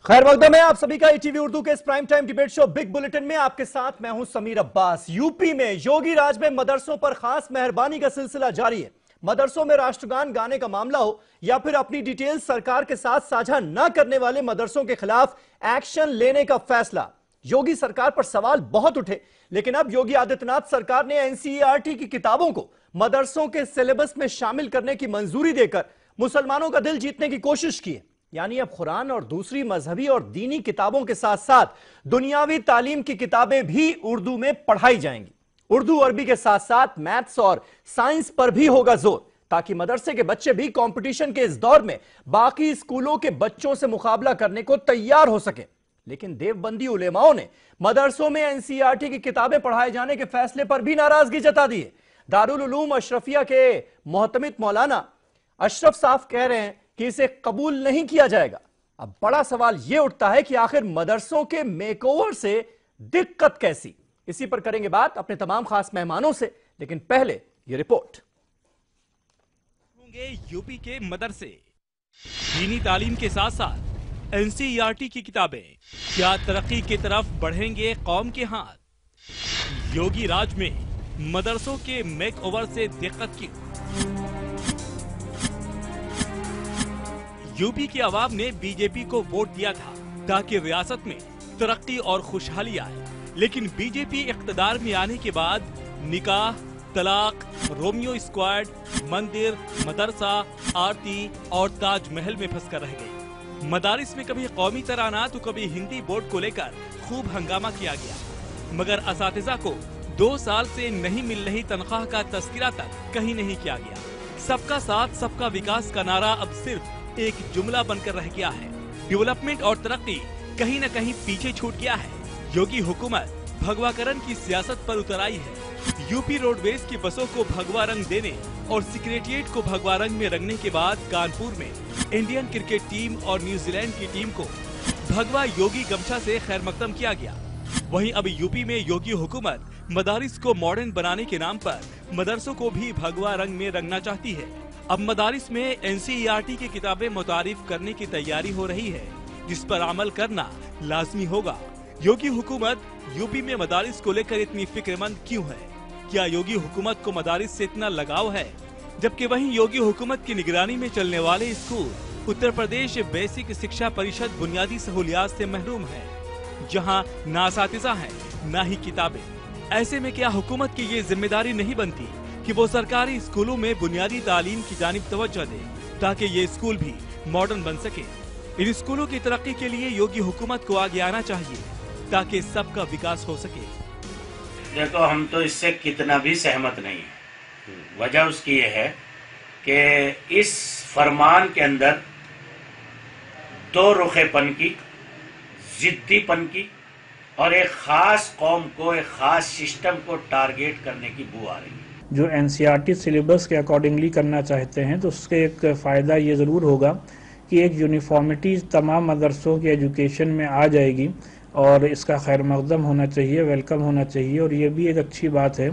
खैर मकदम है आप सभी का ईटीवी उर्दू के इस prime time debate show big bulletin में आपके साथ मैं हूं समीर अब्बास। यूपी में योगी राज में मदरसों पर खास मेहरबानी का सिलसिला जारी है। मदरसों में राष्ट्रगान गाने का मामला हो या फिर अपनी डिटेल सरकार के साथ साझा न करने वाले मदरसों के खिलाफ एक्शन लेने का फैसला। योगी सरकार पर सवाल बहुत उठे, लेकिन अब योगी आदित्यनाथ सरकार ने एनसीईआरटी की किताबों को मदरसों के सिलेबस में शामिल करने की मंजूरी देकर मुसलमानों का दिल जीतने की कोशिश की है। यानी अब कुरान और दूसरी मजहबी और दीनी किताबों के साथ साथ दुनियावी तालीम की किताबें भी उर्दू में पढ़ाई जाएंगी। उर्दू अरबी के साथ साथ मैथ्स और साइंस पर भी होगा जोर, ताकि मदरसे के बच्चे भी कंपटीशन के इस दौर में बाकी स्कूलों के बच्चों से मुकाबला करने को तैयार हो सके। लेकिन देवबंदी उलेमाओं ने मदरसों में एनसीईआरटी की किताबें पढ़ाए जाने के फैसले पर भी नाराजगी जता दी है। दारुल उलूम अशरफिया के मोहतमिद मौलाना अशरफ साफ कह रहे हैं कि इसे कबूल नहीं किया जाएगा। अब बड़ा सवाल यह उठता है कि आखिर मदरसों के मेकओवर से दिक्कत कैसी। इसी पर करेंगे बात अपने तमाम खास मेहमानों से, लेकिन पहले ये रिपोर्ट। होंगे यूपी के मदरसे, दीनी तालीम के साथ साथ एनसीईआरटी की किताबें क्या तरक्की की तरफ बढ़ेंगे कौम के हाथ। योगी राज में मदरसों के मेकओवर से दिक्कत की। यूपी की आवाम ने बीजेपी को वोट दिया था ताकि रियासत में तरक्की और खुशहाली आए, लेकिन बीजेपी इख्तिदार में आने के बाद निकाह, तलाक, रोमियो स्क्वाड, मंदिर, मदरसा, आरती और ताजमहल में फंसकर रह गई। मदारिस में कभी कौमी तराना तो कभी हिंदी बोर्ड को लेकर खूब हंगामा किया गया, मगर असातिज़ा को 2 साल से नहीं मिल रही तनख्वाह का तस्करा तक कहीं नहीं किया गया। सबका साथ सबका विकास का नारा अब सिर्फ एक जुमला बनकर रह गया है। डेवलपमेंट और तरक्की कहीं न कहीं पीछे छूट गया है। योगी हुकूमत भगवाकरण की सियासत पर उतर आई है। यूपी रोडवेज की बसों को भगवा रंग देने और सेक्रेटेरिएट को भगवा रंग में रंगने के बाद कानपुर में इंडियन क्रिकेट टीम और न्यूजीलैंड की टीम को भगवा योगी गमछा से खैर मकदम किया गया। वहीं अब यूपी में योगी हुकूमत मदारिस को मॉडर्न बनाने के नाम पर मदरसों को भी भगवा रंग में रंगना चाहती है। अब मदारिस में एनसीईआरटी की किताबें मुतारिफ करने की तैयारी हो रही है, जिस पर अमल करना लाजमी होगा। योगी हुकूमत यूपी में मदारिस को लेकर इतनी फिक्रमंद क्यों है? क्या योगी हुकूमत को मदारिस से इतना लगाव है? जबकि वहीं योगी हुकूमत की निगरानी में चलने वाले स्कूल उत्तर प्रदेश बेसिक शिक्षा परिषद बुनियादी सहूलियात से महरूम है, जहाँ ना असातिज़ा है ना ही किताबें। ऐसे में क्या हुकूमत की ये जिम्मेदारी नहीं बनती कि वो सरकारी स्कूलों में बुनियादी तालीम की जानिब तवज्जो दे, ताकि ये स्कूल भी मॉडर्न बन सके। इन स्कूलों की तरक्की के लिए योगी हुकूमत को आगे आना चाहिए, ताकि सबका विकास हो सके। देखो, हम तो इससे कितना भी सहमत नहीं है। वजह उसकी ये है कि इस फरमान के अंदर 2 रुखेपन की, जिद्दीपन की और एक खास कौम को, एक खास सिस्टम को टारगेट करने की बू आ रही है। जो एनसीईआरटी सिलेबस के अकॉर्डिंगली करना चाहते हैं तो उसके एक फ़ायदा ये ज़रूर होगा कि एक यूनिफॉर्मिटी तमाम मदरसों के एजुकेशन में आ जाएगी और इसका खैर मकदम होना चाहिए, वेलकम होना चाहिए, और ये भी एक अच्छी बात है।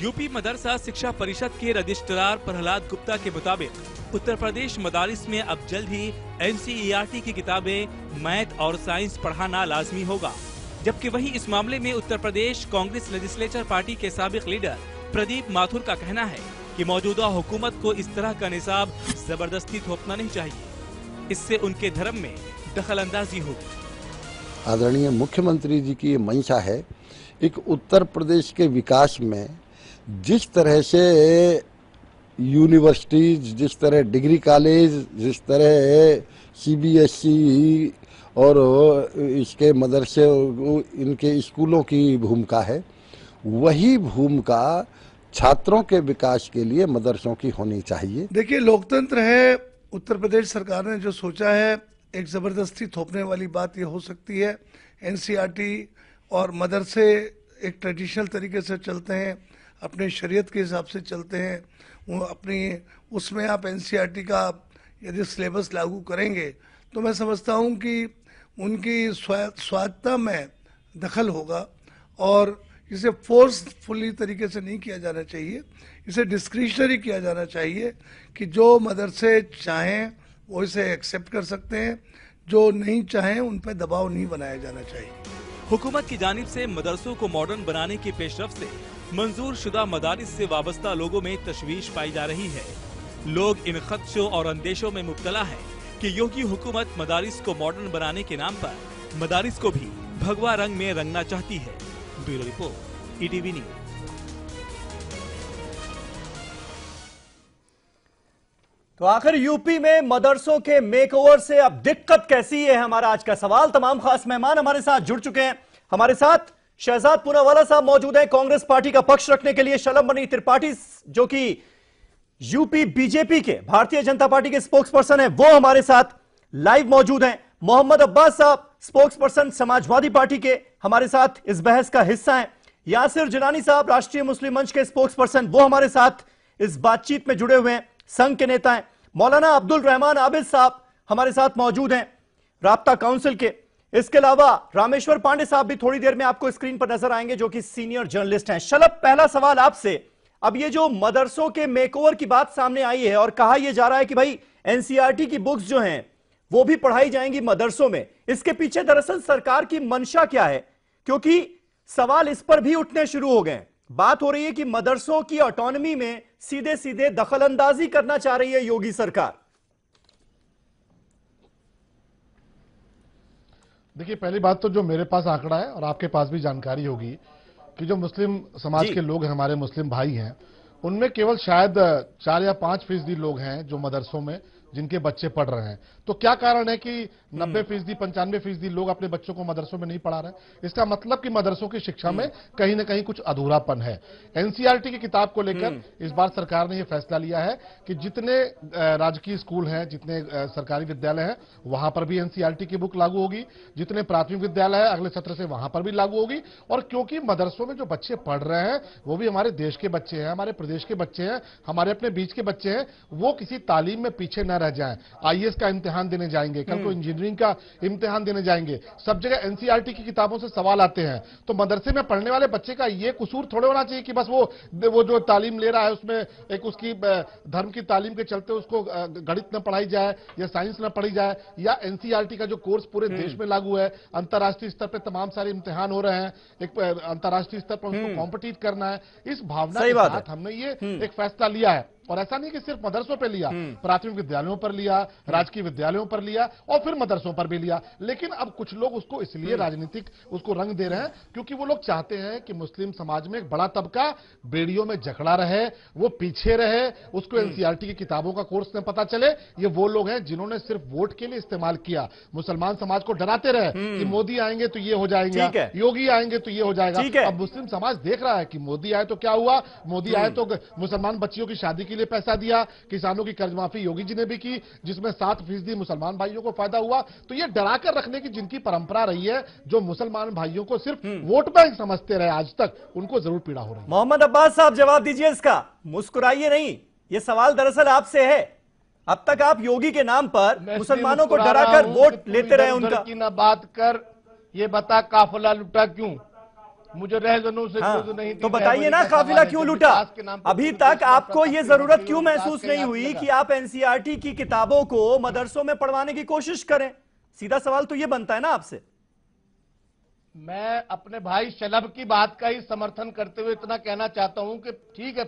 यूपी मदरसा शिक्षा परिषद के रजिस्ट्रार प्रहलाद गुप्ता के मुताबिक उत्तर प्रदेश मदारिस में अब जल्द ही एनसीईआरटी की किताबें मैथ और साइंस पढ़ाना लाजमी होगा। जबकि वहीं इस मामले में उत्तर प्रदेश कांग्रेस लेजिस्लेचर पार्टी के साबिक लीडर प्रदीप माथुर का कहना है कि मौजूदा हुकूमत को इस तरह का निसाब जबरदस्ती थोपना नहीं चाहिए, इससे उनके धर्म में दखल अंदाजी होगी। आदरणीय मुख्यमंत्री जी की ये मंशा है, एक उत्तर प्रदेश के विकास में जिस तरह से यूनिवर्सिटीज, जिस तरह डिग्री कॉलेज, जिस तरह सीबीएसई और इसके मदरसे, इनके स्कूलों की भूमिका है, वही भूमिका छात्रों के विकास के लिए मदरसों की होनी चाहिए। देखिए, लोकतंत्र है। उत्तर प्रदेश सरकार ने जो सोचा है, एक ज़बरदस्ती थोपने वाली बात ये हो सकती है। एनसीईआरटी और मदरसे एक ट्रेडिशनल तरीके से चलते हैं, अपने शरीयत के हिसाब से चलते हैं। वो अपनी उसमें आप एनसीईआरटी का यदि सिलेबस लागू करेंगे तो मैं समझता हूँ कि उनकी स्वायत्तता में दखल होगा, और इसे फोर्सफुली तरीके से नहीं किया जाना चाहिए। इसे डिस्क्रिशनरी किया जाना चाहिए कि जो मदरसे चाहें वो इसे एक्सेप्ट कर सकते हैं, जो नहीं चाहें उन पर दबाव नहीं बनाया जाना चाहिए। हुकूमत की जानिब से मदरसों को मॉडर्न बनाने की पेशरफ से मंजूर शुदा मदारिस से वाबस्ता लोगों में तशवीश पाई जा रही है। लोग इन खदशों और अंदेशों में मुब्तला है कि योगी हुकूमत मदारिस को मॉडर्न बनाने के नाम पर मदारिस को भी भगवा रंग में रंगना चाहती है। Bureau report, ETV news. तो आखिर यूपी में मदरसों के मेकओवर से अब दिक्कत कैसी है, हमारा आज का सवाल। तमाम खास मेहमान हमारे साथ जुड़ चुके हैं। हमारे साथ शहजाद पूनावाला साहब मौजूद हैं, कांग्रेस पार्टी का पक्ष रखने के लिए। शलभमणि त्रिपाठी जो कि यूपी बीजेपी के भारतीय जनता पार्टी के स्पोक्स पर्सन है, वो हमारे साथ लाइव मौजूद हैं। मोहम्मद अब्बास साहब स्पोक्स पर्सन समाजवादी पार्टी के हमारे साथ इस बहस का हिस्सा हैं। यासिर जिलानी साहब राष्ट्रीय मुस्लिम मंच के स्पोक्स पर्सन, वो हमारे साथ इस बातचीत में जुड़े हुए हैं, संघ के नेता हैं। मौलाना अब्दुल रहमान आबिद साहब हमारे साथ मौजूद हैं, राब्ता काउंसिल के। इसके अलावा रामेश्वर पांडे साहब भी थोड़ी देर में आपको स्क्रीन पर नजर आएंगे, जो कि सीनियर जर्नलिस्ट हैं। शलभ, पहला सवाल आपसे, अब ये जो मदरसों के मेकओवर की बात सामने आई है और कहा यह जा रहा है कि भाई एनसीईआरटी की बुक्स जो हैं वो भी पढ़ाई जाएंगी मदरसों में, इसके पीछे दरअसल सरकार की मंशा क्या है? क्योंकि सवाल इस पर भी उठने शुरू हो गए हैं। बात हो रही है कि मदरसों की ऑटोनॉमी में सीधे सीधे दखलंदाजी करना चाह रही है योगी सरकार। देखिए, पहली बात तो जो मेरे पास आंकड़ा है और आपके पास भी जानकारी होगी कि जो मुस्लिम समाज के लोग हैं, हमारे मुस्लिम भाई हैं, उनमें केवल शायद 4 या 5% लोग हैं जो मदरसों में जिनके बच्चे पढ़ रहे हैं। तो क्या कारण है कि 90%, 95% लोग अपने बच्चों को मदरसों में नहीं पढ़ा रहे? इसका मतलब कि मदरसों की शिक्षा में कहीं ना कहीं कुछ अधूरापन है। एनसीईआरटी की किताब को लेकर इस बार सरकार ने यह फैसला लिया है कि जितने राजकीय स्कूल हैं, जितने सरकारी विद्यालय हैं, वहां पर भी एनसीईआरटी की बुक लागू होगी। जितने प्राथमिक विद्यालय है अगले सत्र से वहां पर भी लागू होगी। और क्योंकि मदरसों में जो बच्चे पढ़ रहे हैं वो भी हमारे देश के बच्चे हैं, हमारे प्रदेश के बच्चे हैं, हमारे अपने बीच के बच्चे हैं, वो किसी तालीम में पीछे न रह जाएं। आईएएस का इम्तिहान देने जाएंगे, कल को इंजीनियरिंग का इम्तिहान देने जाएंगे, सब जगह एनसीईआरटी की किताबों से सवाल आते हैं। तो मदरसे में पढ़ने वाले बच्चे का ये कसूर थोड़े होना चाहिए कि बस वो जो तालीम ले रहा है उसमें एक उसकी धर्म की तालीम के चलते उसको गणित न पढ़ाई जाए या साइंस न पढ़ी जाए, या एनसीईआरटी का जो कोर्स पूरे देश में लागू है, अंतर्राष्ट्रीय स्तर पर तमाम सारे इम्तिहान हो रहे हैं, एक अंतर्राष्ट्रीय स्तर पर उसको कॉम्पिटिट करना है, इस भावना के साथ हमने ये एक फैसला लिया है। और ऐसा नहीं कि सिर्फ मदरसों पे लिया, प्राथमिक विद्यालयों पर लिया, राजकीय विद्यालयों पर लिया और फिर मदरसों पर भी लिया। लेकिन अब कुछ लोग उसको इसलिए राजनीतिक उसको रंग दे रहे हैं क्योंकि वो लोग चाहते हैं कि मुस्लिम समाज में एक बड़ा तबका बेड़ियों में जकड़ा रहे, वो पीछे रहे, उसको एनसीईआरटी की किताबों का कोर्स न पता चले। ये वो लोग हैं जिन्होंने सिर्फ वोट के लिए इस्तेमाल किया, मुसलमान समाज को डराते रहे कि मोदी आएंगे तो ये हो जाएगा, योगी आएंगे तो ये हो जाएगा। अब मुस्लिम समाज देख रहा है कि मोदी आए तो क्या हुआ, मोदी आए तो मुसलमान बच्चियों की शादी के लिए पैसा दिया, किसानों की कर्ज माफी योगी जी ने भी की जिसमें 7% मुसलमान भाइयों को फायदा हुआ। तो ये डराकर रखने की जिनकी परंपरा रही है, जो मुसलमान भाइयों को सिर्फ वोट बैंक समझते रहे आज तक, उनको जरूर पीड़ा हो रही है। मोहम्मद अब्बास साहब जवाब दीजिए इसका, मुस्कुराइए नहीं, ये सवाल दरअसल आपसे है। अब तक आप योगी के नाम पर मुसलमानों को डराकर वोट लेते रहे उनका की ना बात कर, ये बता काफिला लुटा क्यों? मुझे रहजनों से नहीं, तो बताइए ना काफिला क्यों लूटा? अभी तक आपको ये जरूरत क्यों महसूस नहीं हुई कि आप एनसीईआरटी की किताबों को मदरसों में पढ़वाने की कोशिश करें? सीधा सवाल तो ये बनता है ना आपसे। मैं अपने भाई शलभ की बात का ही समर्थन करते हुए इतना कहना चाहता हूं कि ठीक है,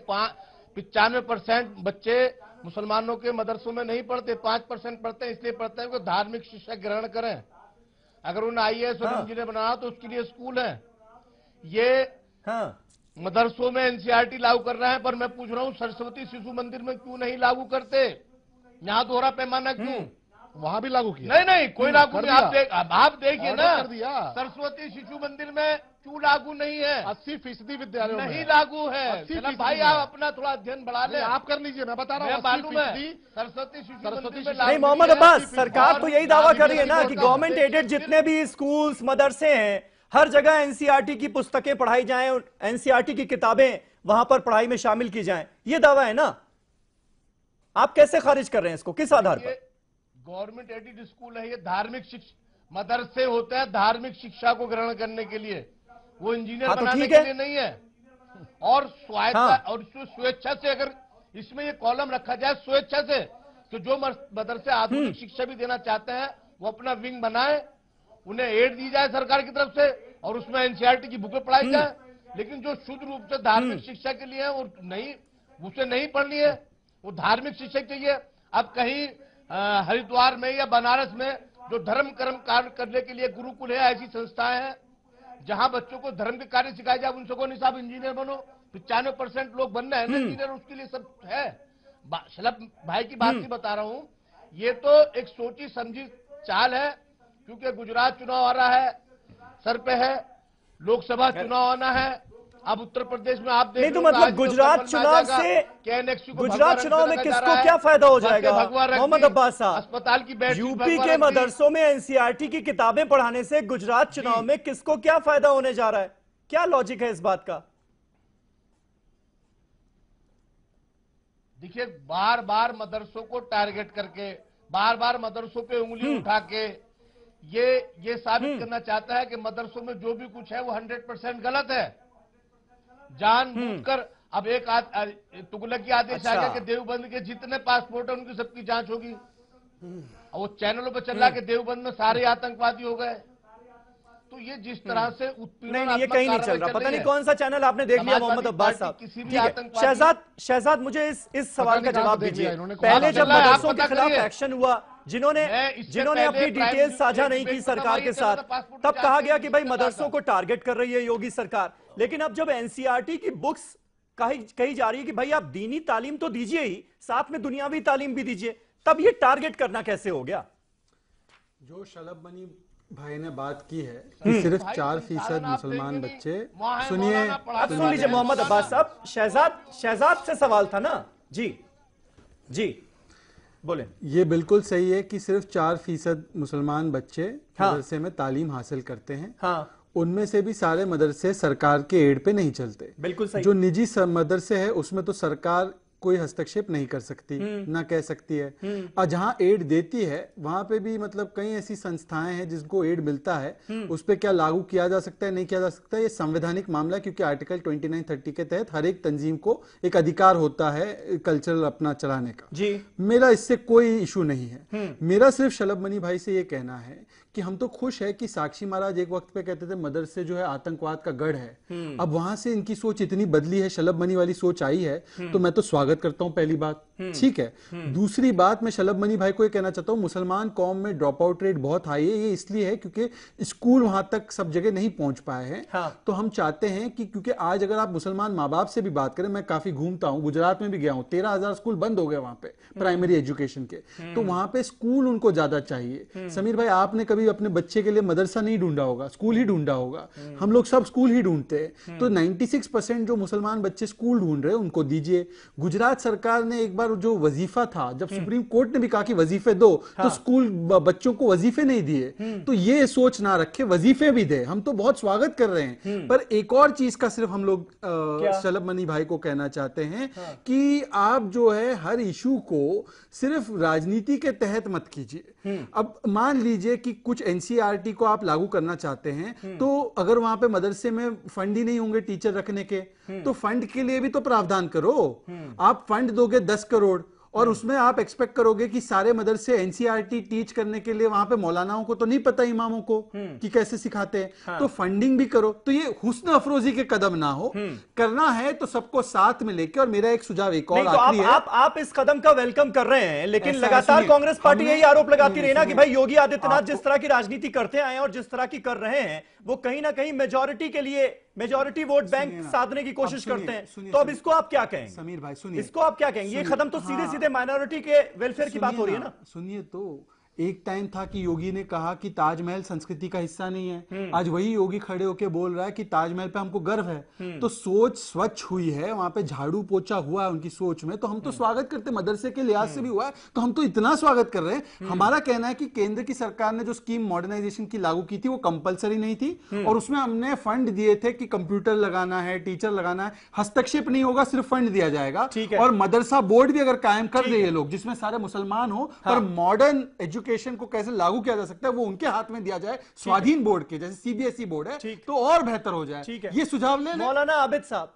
95% बच्चे मुसलमानों के मदरसों में नहीं पढ़ते, 5% पढ़ते हैं। इसलिए पढ़ते हैं कि धार्मिक शिक्षा ग्रहण करें। अगर उन्हें आईएएस और इंजीनियर बनाना तो उसके लिए स्कूल है। ये मदरसों में एनसीईआरटी लागू कर रहे हैं, पर मैं पूछ रहा हूं सरस्वती शिशु मंदिर में क्यों नहीं लागू करते? यहाँ दोहरा पैमाना क्यों? वहां भी लागू किया? नहीं, कोई लागू नहीं। आप देखिए ना, सरस्वती शिशु मंदिर में क्यों लागू नहीं है? 80% विद्यालयों में नहीं लागू है। भाई आप अपना थोड़ा अध्ययन बढ़ा ले, आप कर लीजिए, मैं बता रहा हूँ। मालूम है सरस्वती शिशु मंदिर में नहीं, मोहम्मद अब्बास, सरकार तो यही दावा कर रही है ना कि गवर्नमेंट एडेड जितने भी स्कूल्स मदरसे हैं हर जगह एनसीईआरटी की पुस्तकें पढ़ाई जाएं, एनसीईआरटी की किताबें वहां पर पढ़ाई में शामिल की जाएं, ये दावा है ना। आप कैसे खारिज कर रहे हैं इसको, किस आधार पर? गवर्नमेंट एडेड स्कूल है, ये धार्मिक शिक्षा मदरसे होते हैं धार्मिक शिक्षा को ग्रहण करने के लिए, वो इंजीनियर बनाने के लिए नहीं है। और स्वायत्ता और स्वेच्छा से अगर इसमें ये कॉलम रखा जाए स्वेच्छा से, तो जो मदरसे आधुनिक शिक्षा भी देना चाहते हैं वो अपना विंग बनाए, उन्हें एड दी जाए सरकार की तरफ से और उसमें एनसीईआरटी की बुकें पढ़ाई जाए। लेकिन जो शुद्ध रूप से धार्मिक शिक्षा के लिए है और नहीं, उसे नहीं पढ़नी है, वो धार्मिक शिक्षा चाहिए। अब कहीं हरिद्वार में या बनारस में जो धर्म कर्म कार्य करने के लिए गुरुकुल है, ऐसी संस्थाएं हैं जहां बच्चों को धर्म के कार्य सिखाए जाए। उनसे को नहीं साहब इंजीनियर बनो, 95% लोग बनना है ना इंजीनियर, उसके लिए सब है। शलभ भाई की बात नहीं बता रहा हूं, ये तो एक सोची समझी चाल है, क्योंकि गुजरात चुनाव आ रहा है, सर पे है, लोकसभा चुनाव आना है। अब उत्तर प्रदेश में आप देख, नहीं तो मतलब गुजरात चुनाव से, गुजरात चुनाव में किसको क्या फायदा हो जाएगा? मोहम्मद अब्बास साहब, अस्पताल की बेड, यूपी के मदरसों में एनसीईआरटी की किताबें पढ़ाने से गुजरात चुनाव में किसको क्या फायदा होने जा रहा है? क्या लॉजिक है इस बात का? देखिए, बार बार मदरसों को टारगेट करके, बार बार मदरसों पे उंगली उठा के ये साबित करना चाहता है कि मदरसों में जो भी कुछ है वो 100% गलत है। जानबूझकर अब एक तुगलकी आदेश आ गया कि देवबंद के जितने पासपोर्ट है उनकी सबकी जांच होगी। और वो चैनलों पर चल रहा है कि देवबंद में सारे आतंकवादी हो गए। तो ये जिस तरह से उत्पीड़न, नहीं ये कहीं नहीं चल रहा, पता नहीं कौन सा चैनल आपने देख लिया मोहम्मद अब्बास साहब। ठीक है, शहजाद मुझे इस सवाल का जवाब दीजिए। पहले जब मदरसों के खिलाफ एक्शन हुआ, जिन्होंने अपनी डिटेल्स साझा नहीं की सरकार के साथ, तब कहा गया कि भाई मदरसों को टारगेट कर रही है योगी सरकार। लेकिन अब जब एनसीईआरटी की बुक्स कही जा रही है कि भाई आप दीनी तालीम तो दीजिए ही, साथ में दुनियावी तालीम भी दीजिए, तब ये टारगेट करना कैसे हो गया? जो शलभ मनी भाई ने बात की है कि सिर्फ 4% मुसलमान बच्चे, सुनिए, अब सुन लीजिए मोहम्मद अब्बास साहब, शहजाद से सवाल था ना जी बोले। ये बिल्कुल सही है कि सिर्फ 4% मुसलमान बच्चे मदरसे में तालीम हासिल करते हैं। हाँ। उनमें से भी सारे मदरसे सरकार के एड पे नहीं चलते। बिल्कुल सही। जो निजी मदरसे है उसमें तो सरकार कोई हस्तक्षेप नहीं कर सकती, ना कह सकती है। और जहां एड देती है वहां पे भी मतलब कई ऐसी संस्थाएं हैं जिनको एड मिलता है, उस पर क्या लागू किया जा सकता है, नहीं किया जा सकता, ये संवैधानिक मामला है। क्योंकि आर्टिकल 2930 के तहत हर एक तंजीम को एक अधिकार होता है कल्चरल अपना चलाने का। जी मेरा इससे कोई इशू नहीं है। मेरा सिर्फ शलभ मनी भाई से ये कहना है कि हम तो खुश है कि साक्षी महाराज एक वक्त पे कहते थे मदरसे जो है आतंकवाद का गढ़ है। अब वहां से इनकी सोच इतनी बदली है, शलभ मनी वाली सोच आई है, तो मैं तो स्वागत करता हूं, पहली बात। ठीक है। दूसरी बात, मैं शलभ मनी भाई को ये कहना चाहता हूं, मुसलमान कौम में ड्रॉप आउट रेट बहुत हाई है। ये इसलिए है क्योंकि स्कूल वहां तक सब जगह नहीं पहुंच पाए हैं। हाँ। तो हम चाहते हैं कि, क्योंकि आज अगर आप मुसलमान माँ बाप से भी बात करें, मैं काफी घूमता हूं, गुजरात में भी गया हूं, 13,000 स्कूल बंद हो गए वहां पे प्राइमरी एजुकेशन के। तो वहां पे स्कूल उनको ज्यादा चाहिए। समीर भाई, आपने कभी अपने बच्चे के लिए मदरसा नहीं ढूंढा होगा, स्कूल ही ढूंढा होगा। हम लोग सब स्कूल ही ढूंढते हैं। तो 96% जो मुसलमान बच्चे स्कूल ढूंढ रहे हैं उनको दीजिए। गुजरात सरकार ने एक बार जो वजीफा था, जब सुप्रीम कोर्ट ने भी कहा कि वजीफे दो, तो स्कूल बच्चों को वजीफे नहीं दिए। तो ये सोच ना रखे, वजीफे भी दे, हम तो बहुत स्वागत कर रहे हैं। पर एक और चीज का सिर्फ हम लोग शलभ मनी भाई को कहना चाहते हैं कि आप जो है हर इशू को सिर्फ राजनीति के तहत मत कीजिए। अब मान लीजिए कि कुछ एनसीईआरटी को आप लागू करना चाहते हैं, तो अगर वहां पे मदरसे में फंड ही नहीं होंगे टीचर रखने के, तो फंड के लिए भी तो प्रावधान करो। आप फंड दोगे 10 करोड़ और उसमें आप एक्सपेक्ट करोगे कि सारे मदरसे एनसीईआरटी टीच करने के लिए, वहां पे मौलानाओं को तो नहीं पता, इमामों को कि कैसे सिखाते हैं। हाँ। तो फंडिंग भी करो। तो ये हुस्न अफरोजी के कदम ना हो, करना है तो सबको साथ में लेके। और मेरा एक सुझाव एक और आखिरी है, आप इस कदम का वेलकम कर रहे हैं, लेकिन लगातार कांग्रेस पार्टी यही आरोप लगाती रही ना कि भाई योगी आदित्यनाथ जिस तरह की राजनीति करते आए और जिस तरह की कर रहे हैं, वो कहीं ना कहीं मेजॉरिटी के लिए, मेजॉरिटी वोट बैंक साधने की कोशिश करते हैं। तो अब इसको आप क्या कहेंगे समीर भाई? सुनिए, इसको आप क्या कहेंगे? ये कदम तो सीधे सीधे माइनॉरिटी के वेलफेयर की बात हो रही है ना। सुनिए, तो एक टाइम था कि योगी ने कहा कि ताजमहल संस्कृति का हिस्सा नहीं है। आज वही योगी खड़े होके बोल रहा है कि ताजमहल पे हमको गर्व है। तो सोच स्वच्छ हुई है, वहां पे झाड़ू पोछा हुआ है उनकी सोच में। तो हम तो स्वागत करते, मदरसे के लिहाज से भी हुआ है, तो हम तो इतना स्वागत कर रहे हैं। हमारा कहना है कि केंद्र की सरकार ने जो स्कीम मॉडर्नाइजेशन की लागू की थी वो कंपलसरी नहीं थी, और उसमें हमने फंड दिए थे कि कंप्यूटर लगाना है, टीचर लगाना है, हस्तक्षेप नहीं होगा, सिर्फ फंड दिया जाएगा। और मदरसा बोर्ड भी अगर कायम कर दे ये लोग, जिसमें सारे मुसलमान हो, पर मॉडर्न एजुकेशन को कैसे लागू किया जा सकता है वो उनके हाथ में दिया जाए, स्वाधीन बोर्ड के, जैसे सीबीएसई बोर्ड है, तो और बेहतर हो जाए। ये सुझाव ले मौलाना आबिद साहब,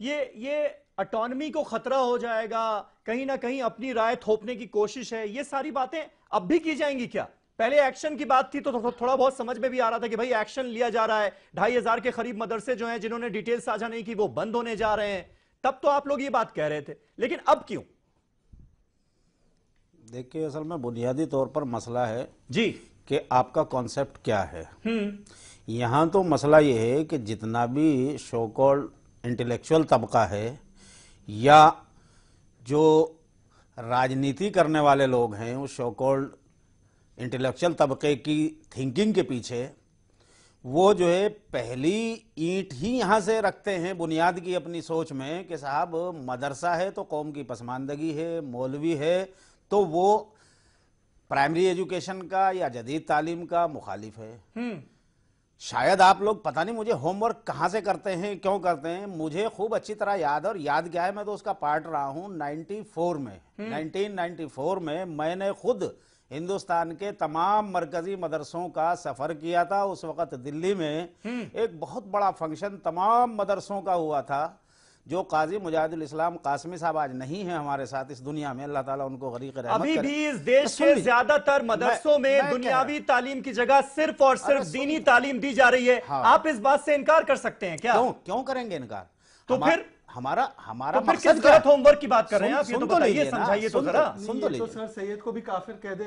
ये ऑटोनॉमी को खतरा हो जाएगा, कहीं ना कहीं अपनी राय थोपने की कोशिश है, ये सारी बातें अब भी की जाएंगी क्या? पहले एक्शन की बात थी तो थोड़ा बहुत समझ में भी आ रहा था कि भाई एक्शन लिया जा रहा है, 2500 के करीब मदरसे जो हैं जिन्होंने डिटेल साझा नहीं की वो बंद होने जा रहे हैं, तब तो आप लोग ये बात कह रहे थे, लेकिन अब क्यों? देखिए, असल में बुनियादी तौर पर मसला है जी कि आपका कॉन्सेप्ट क्या है। यहाँ तो मसला ये है कि जितना भी शो कॉल्ड इंटेलेक्चुअल तबका है या जो राजनीति करने वाले लोग हैं, उस शो कॉल्ड इंटेलेक्चुअल तबके की थिंकिंग के पीछे वो जो है पहली ईंट ही यहाँ से रखते हैं बुनियाद की अपनी सोच में कि साहब मदरसा है तो कौम की पसमानदगी है, मौलवी है तो वो प्राइमरी एजुकेशन का या जदीद तालीम का मुखालिफ है। शायद आप लोग, पता नहीं मुझे होमवर्क कहाँ से करते हैं, क्यों करते हैं, मुझे खूब अच्छी तरह याद है, और याद क्या है, मैं तो उसका पार्ट रहा हूँ 1994 में मैंने खुद हिंदुस्तान के तमाम मरकजी मदरसों का सफर किया था। उस वक्त दिल्ली में एक बहुत बड़ा फंक्शन तमाम मदरसों का हुआ था, जो काजी मुजाहिदुल इस्लाम कासमी साहब आज नहीं है हमारे साथ इस दुनिया में, अल्लाह ताला उनको गरीक रहमत करे। अभी भी इस देश के ज्यादातर मदरसों में दुनियावी तालीम की जगह सिर्फ और सिर्फ दीनी तालीम दी जा रही है। आप इस बात से इनकार कर सकते हैं क्या? क्यों करेंगे इनकार? तो फिर हमारा तो फिर किस गलत होमवर्क की बात कर रहे हैं आप? ये तो बताइए, समझाइए तो जरा। सुन तो लीजिए, तो सर सैयद को भी काफिर कह दे,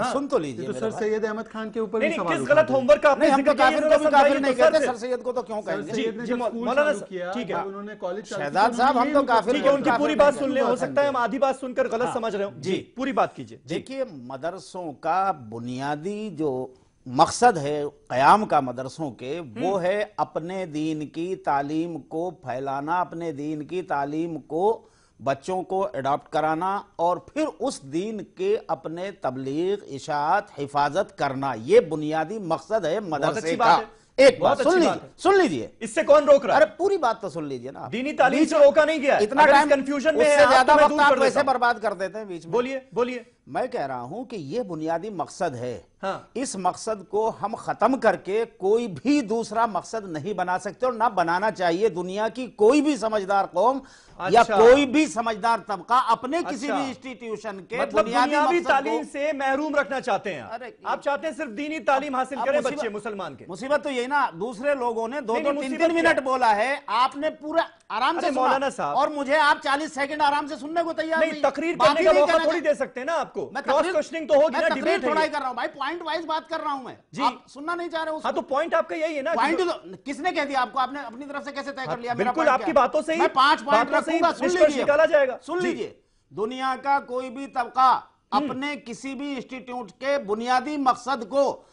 सुन तो लीजिए, तो सर सैयद अहमद खान के ऊपर भी सवाल किस गलत होमवर्क का आपने हम तो काफिर को भी काफिर नहीं कहते, सर सैयद को तो क्यों कहेंगे? मौलाना ठीक है, उन्होंने कॉलेज शहजाद साहब हम तो काफिर, उनकी पूरी बात सुन ले, हो सकता है हम आधी बात सुनकर गलत समझ रहे हो। जी पूरी बात कीजिए। देखिए, मदरसों का बुनियादी जो मकसद है क़याम का मदरसों के, वो है अपने दीन की तालीम को फैलाना, अपने दीन की तालीम को बच्चों को अडॉप्ट कराना और फिर उस दीन के अपने तबलीग, इशाअत, हिफाजत करना। ये बुनियादी मकसद है मदरसे का। एक बात सुन लीजिए, इससे कौन रोक रहा है? अरे पूरी बात तो सुन लीजिए ना। दीनी तालीम से रोका नहीं गया, इतना टाइम कंफ्यूजन में उससे ज्यादा वक्त आप वैसे बर्बाद कर देते हैं बीच में। बोलिए। मैं कह रहा हूं कि ये बुनियादी मकसद है। हाँ। इस मकसद को हम खत्म करके कोई भी दूसरा मकसद नहीं बना सकते और ना बनाना चाहिए। दुनिया की कोई भी समझदार कौम या कोई भी समझदार तबका अपने किसी भी इंस्टीट्यूशन के मतलब बुनियादी तालीम से महरूम रखना चाहते हैं। आप चाहते हैं सिर्फ दीनी तालीम हासिल करें बच्चे मुसलमान के। मुसीबत तो यही ना, दूसरे लोगों ने 2-3 मिनट बोला है, आपने पूरा आराम से मौलाना साहब, और मुझे आप 40 सेकंड आराम से सुनने को तैयार नहीं। तकरीर करने का मौका थोड़ी दे सकते हैं ना आपको। क्रॉस क्वेश्चनिंग तो होगी ना, डिबेट थोड़ा ही कर रहा हूं भाई, पॉइंट वाइज बात कर रहा हूं मैं। जी, आप सुनना नहीं चाह रहे हो। हाँ तो पॉइंट आपका यही है ना। पॉइंट किसने कह दिया आपको? आपने अपनी तरफ से कैसे तय कर लिया? बिल्कुल आपकी बातों से ही 5 पॉइंट रखूंगा, निकाला जाएगा। सुन लीजिए, दुनिया का कोई भी तबका अपने किसी भी इंस्टीट्यूट के बुनियादी मकसद को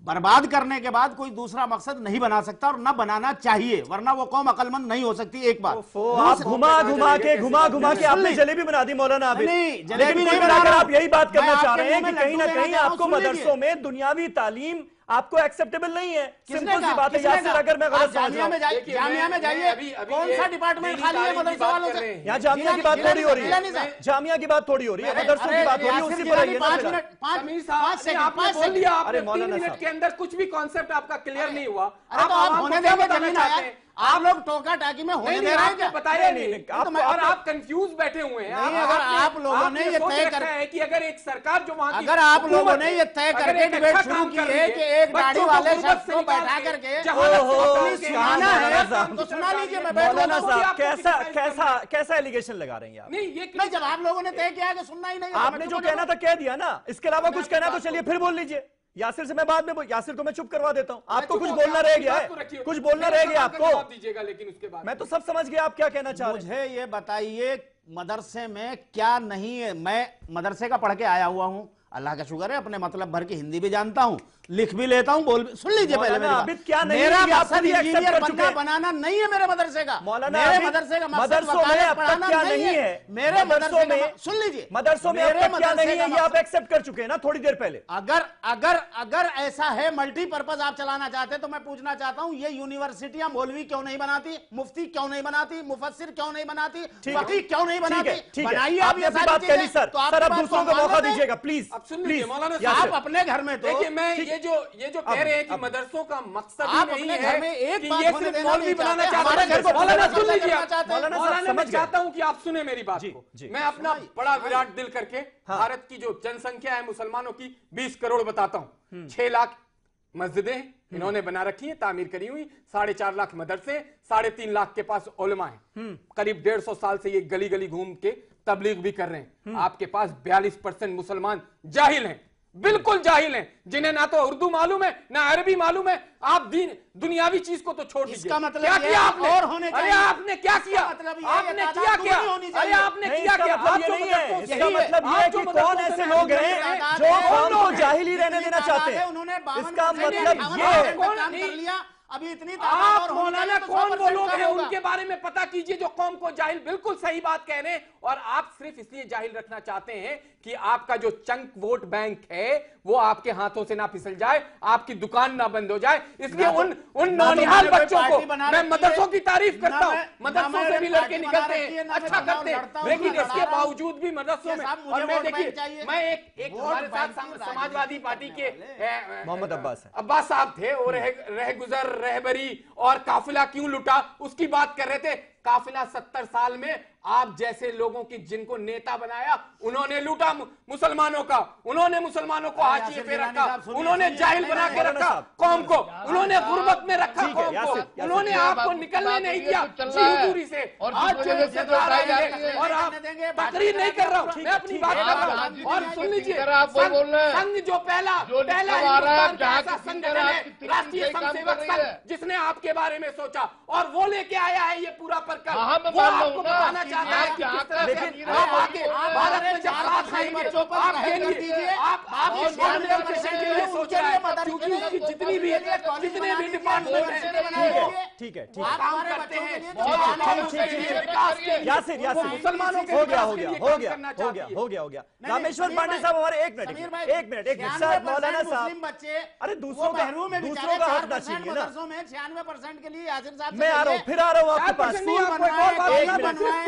बर्बाद करने के बाद कोई दूसरा मकसद नहीं बना सकता और न बनाना चाहिए, वरना वो कौम अकलमंद नहीं हो सकती। एक बात आप घुमा घुमा के आपने जलेबी बना दी मौलाना। नहीं, जलेबी नहीं बना रहा। आप यही बात करना चाह रहे हैं कि कहीं ना कहीं आपको मदरसों में दुनियावी तालीम आपको एक्सेप्टेबल नहीं है। सिंपल सी बात है यासिर, अगर मैं गलत समझ रहा हूं। जामिया में जाइए, कौन सा डिपार्टमेंट खाली है मदरसा वालों से? यहाँ जामिया की बात थोड़ी हो रही है, जामिया की बात थोड़ी हो रही है, मदरसों की बात हो रही है। उसी पर आइए ना। 5 मिनट, 5 सेकंड आपने बोल दिया, आपने 3 मिनट के अंदर कुछ भी कॉन्सेप्ट आपका क्लियर नहीं हुआ। आप होने देंगे जमीन आया, आप लोग टोका टाकी में होने दे रहे हैं क्या? बताया नहीं, और आप कंफ्यूज बैठे हुए हैं। अगर आप लोगों ने ये तय कर है कि अगर एक सरकार जो वहां, अगर आप लोगों ने ये तय करके डिबेट शुरू की है कि एक दाढ़ी वाले शख्स को बैठा करके सुनाना है तो सुना लीजिए। मैं मौलाना साहब कैसा एलिगेशन लगा रहे हैं आप? नहीं, जब आप लोगों ने तय किया कि सुनना ही नहीं, आपने जो कहना था कह दिया ना, इसके अलावा कुछ कहना तो चलिए फिर बोल लीजिए। यासिर से मैं बाद में यासिर को मैं चुप करवा देता हूं। आपको कुछ बोलना रह गया है, कुछ बोलना रह गया आपको दीजिएगा, लेकिन उसके बाद मैं तो सब समझ गया आप क्या कहना चाह रहे हैं। मुझे ये बताइए मदरसे में क्या नहीं है? मैं मदरसे का पढ़ के आया हुआ हूं, अल्लाह का शुक्र है, अपने मतलब भर की हिंदी भी जानता हूं, लिख भी लेता हूं, बोल भी। सुन लीजिए पहले मेरा मकसद इंजीनियर बनना बनाना नहीं है मेरे मदरसे का। मेरे मदरसे का मकसद वकालत पढ़ाना नहीं है। मेरे मदरसे में सुन लीजिए, मदरसों में क्या नहीं है ये आप एक्सेप्ट कर चुके हैं ना थोड़ी देर पहले। अगर ऐसा है मल्टीपर्पज आप चलाना चाहते हैं तो मैं पूछना चाहता हूं, ये यूनिवर्सिटियां मौलवी क्यों नहीं बनाती, मुफ्ती क्यों नहीं बनाती, मुफस्सिर क्यों नहीं बनाती, फकीह क्यों नहीं बनाती? बनाइए आप ये सारी चीजें। सर आप दूसरों को मौका दीजिएगा प्लीज। अब सुन लीजिए प्लीज मौलाना यासिर। साहब, आप अपने घर में तो देखिए मैं ये जो कह रहे हैं कि मदरसों का मकसद ही आप नहीं अपने घर में है एक कि बात ये होने सिर्फ देना मौलवी नहीं बनाना चाहते, चाहते हमारे घर को मौलाना बदलना सुन लीजिए आप। चाहते हैं। मौलाना साहब मौलाना मैं समझ गए। चाहता हूं कि आप सुने मेरी बात जी, को। जी। मैं अपना बड़ा विराट दिल करके भारत की जो जनसंख्या है मुसलमानों की 20 करोड़ बताता हूं। 6 लाख मस्जिदें इन्होंने बना रखी है, तामीर करी हुई, 4.5 लाख मदरसे, 3.5 लाख के पास उलमा है, करीब 150 साल से ये गली गली घूम के तबलीग भी कर रहे हैं। आपके पास 42% मुसलमान जाहिल हैं, बिल्कुल जाहिल हैं, जिन्हें ना तो उर्दू मालूम है ना अरबी मालूम है। आप दीन दुनियावी चीज को तो छोड़ दीजिए। इसका मतलब क्या ये किया है आपने? और होने अरे चाहिए। आपने क्या इसका किया? मतलब ये है आपने ये किया तादाद क्या? दुगनी होनी अरे चाहिए। आपने नहीं, किया इसका क्या? मतलब आप ये जो नहीं है। मदरसों से- इसका मतलब ये है कि कौन ऐसे लोग हैं जो कौम को जाहिल ही रहने देना चाहते हैं। इसका मतलब ये है। काम कर लिया, अभी इतनी आप मौलाना कौन वो लोग हैं उनके बारे में पता कीजिए जो कौम को जाहिल, बिल्कुल सही बात कह रहे हैं। और आप सिर्फ इसलिए जाहिल रखना चाहते हैं कि आपका जो चंक वोट बैंक है वो आपके हाथों से ना फिसल जाए, आपकी दुकान ना बंद हो जाए। इसलिए उन नौनिहाल बच्चों को मैं मदरसों की तारीफ करता हूँ, मदरसों से भी लड़के निकलते हैं, अच्छा करते हैं, लेकिन इसके बावजूद भी मदरसों में। और मैं देखिए मैं एक हमारे साथ समाजवादी पार्टी के मोहम्मद अब्बास साहब थे, वो रह गुजर रहबरी और काफिला क्यों लुटा उसकी बात कर रहे थे। काफिला 70 साल में आप जैसे लोगों की जिनको नेता बनाया उन्होंने लूटा मुसलमानों का, उन्होंने मुसलमानों को हाशिए पे रखा, उन्होंने जाहिल बना के रखा कौम को, उन्होंने गुर्बत में रखा कौम को, उन्होंने आपको निकलने नहीं दिया दूरी से। आज जो सरकार आई है और आप तकरीर नहीं कर रहा हूं, मैं अपनी बात कर रहा हूं। और सुन लीजिए, संघ जो पहला ऐसा संगठन है राष्ट्रीय संघ सेवक संघ जिसने आपके बारे में सोचा और वो लेके आया है ये पूरा प्रकरण, वो आपको बताना चाहता है कि किस तरह से आप आगे भारत में जब साथ आएंगे आपके लिए आप इस जनरेशन के लिए सोच रहा है, क्योंकि उसकी जितने भी डिपार्टमेंट हैं ठीक है काम करते हैं विकास के लिए, यासिर मुसलमानों के हो गया रामेश्वर पांडे साहब हमारे एक मिनट शायद मौलाना साहब, अरे दूसरों का हक ना छीनिए ना। 96% के लिए यासिर साहब मैं आ रहा हूँ, फिर आ रहा हूँ आपके पास।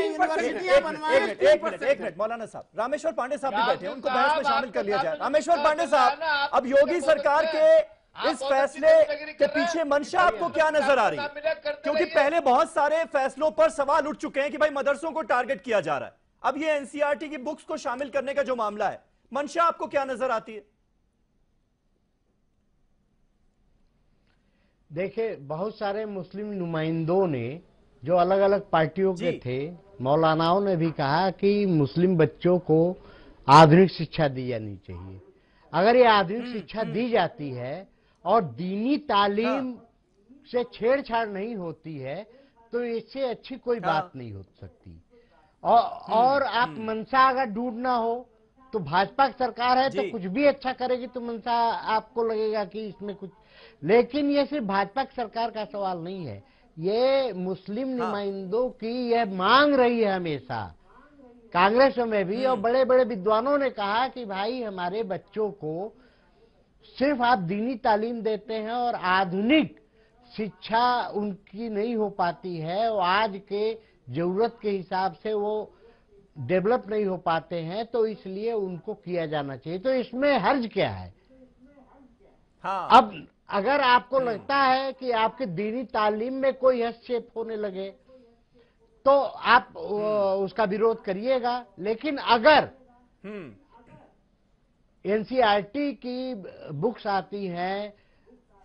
एक मिनट मौलाना साहब, रामेश्वर पांडे साहब भी बैठे हैं, उनको बहस में शामिल कर लिया जाए। रामेश्वर पांडे साहब, अब योगी सरकार के इस फैसले के पीछे मंशा आपको क्या नजर आ रही है? क्योंकि पहले बहुत सारे फैसलों पर सवाल उठ चुके हैं कि भाई मदरसों को टारगेट किया जा रहा है, अब ये एनसीईआरटी की बुक्स को शामिल करने का जो मामला है, मंशा आपको क्या नजर आती है? देखिए, बहुत सारे मुस्लिम नुमाइंदों ने जो अलग अलग पार्टियों के थे, मौलानाओं ने भी कहा कि मुस्लिम बच्चों को आधुनिक शिक्षा दी जानी चाहिए। अगर ये आधुनिक शिक्षा दी जाती है और दीनी तालीम से छेड़छाड़ नहीं होती है तो इससे अच्छी कोई बात नहीं हो सकती। और आप मनसा अगर ढूंढना हो तो भाजपा की सरकार है तो कुछ भी अच्छा करेगी तो मनसा आपको लगेगा कि इसमें कुछ, लेकिन ये सिर्फ भाजपा की सरकार का सवाल नहीं है, ये मुस्लिम नुमाइंदों की यह मांग रही है हमेशा, कांग्रेस में भी। और बड़े बड़े विद्वानों ने कहा कि भाई हमारे बच्चों को सिर्फ आप दीनी तालीम देते हैं और आधुनिक शिक्षा उनकी नहीं हो पाती है, और आज के जरूरत के हिसाब से वो डेवलप नहीं हो पाते हैं, तो इसलिए उनको किया जाना चाहिए। तो इसमें हर्ज क्या है? अब अगर आपको लगता है कि आपके दीनी तालीम में कोई हस्तक्षेप होने लगे तो आप उसका विरोध करिएगा, लेकिन अगर एनसीईआरटी की बुक्स आती हैं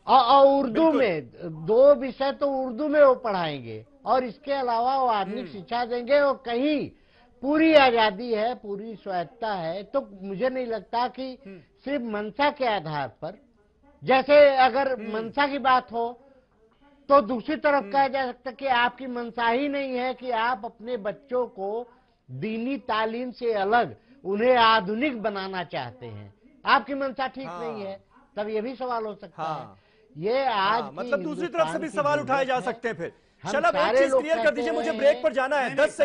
और उर्दू में 2 विषय तो उर्दू में वो पढ़ाएंगे और इसके अलावा वो आधुनिक शिक्षा देंगे और कहीं पूरी आजादी है, पूरी स्वायत्ता है, तो मुझे नहीं लगता कि सिर्फ मंशा के आधार पर, जैसे अगर मंशा की बात हो तो दूसरी तरफ कहा जा सकता कि आपकी मंशा ही नहीं है कि आप अपने बच्चों को दीनी तालीम से अलग उन्हें आधुनिक बनाना चाहते हैं, आपकी मंशा ठीक नहीं है, तब ये भी सवाल हो सकता है। ये आज मतलब दूसरी तरफ से भी सवाल उठाए जा सकते हैं। फिर शलभ एक चीज क्लियर कर दीजिए, मुझे ब्रेक पर जाना है, 10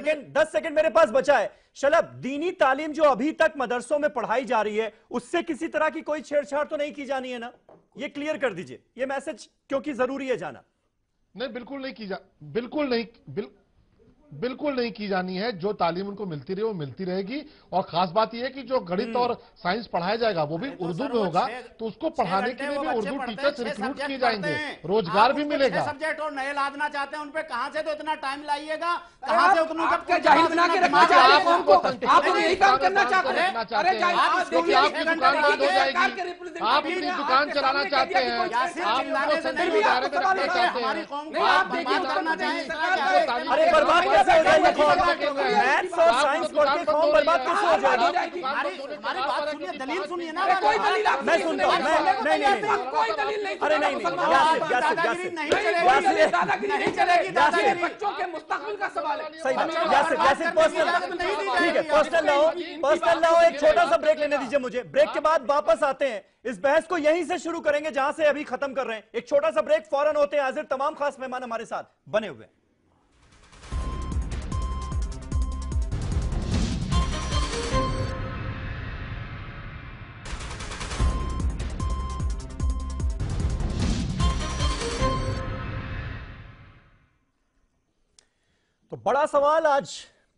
सेकंड मेरे पास बचा है। शलभ, दीनी तालीम जो अभी तक मदरसों में पढ़ाई जा रही है उससे किसी तरह की कोई छेड़छाड़ तो नहीं की जानी है ना? ये क्लियर कर दीजिए, ये मैसेज क्योंकि जरूरी है जाना। नहीं, बिल्कुल नहीं की जा, बिल्कुल नहीं बिल्कुल नहीं की जानी है। जो तालीम उनको मिलती रही वो मिलती रहेगी। और खास बात यह है कि जो गणित और साइंस पढ़ाया जाएगा वो भी उर्दू में होगा, तो उसको पढ़ाने के लिए भी उर्दू टीचर्स रिक्रूट किए जाएंगे, रोजगार भी मिलेगा। सब्जेक्ट और नए लादना चाहते हैं, उन पे कहां से तो इतना टाइम लाइएगा, कहां से उतना जाहिल बना के रखना चाहते हैं कौन को? आप लोग यही काम करना चाहते हैं। अरे क्योंकि आपकी दुकान बंद हो जाएगी, आप अपनी दुकान चलाना चाहते हैं, आप उनको संदेश में रखना चाहते हैं, आप देखिए उतरना चाहें। अरे बर्बाद कैसे हो जाएगी कौम? मैथ्स और साइंस पढ़ के कौम बर्बाद कैसे हो जाएगी? हमारी बात सुनिए, दलील सुनिए ना। कोई दलील आप मैं सुनता हूँ, नहीं, कोई दलील नहीं। अरे नहीं, दादागिरी नहीं चलेगी। दादागिरी बच्चों के मुस्तकबिल का सवाल है। सही बात। यासिर पर्सनल, ठीक है, पर्सनल लाओ। एक छोटा सा ब्रेक लेने दीजिए मुझे। ब्रेक के बाद वापस आते हैं, इस बहस को यहीं से शुरू करेंगे जहां से अभी खत्म कर रहे हैं। एक छोटा सा ब्रेक, फौरन होते हैं हाजिर। तमाम खास मेहमान हमारे साथ बने हुए हैं। तो बड़ा सवाल आज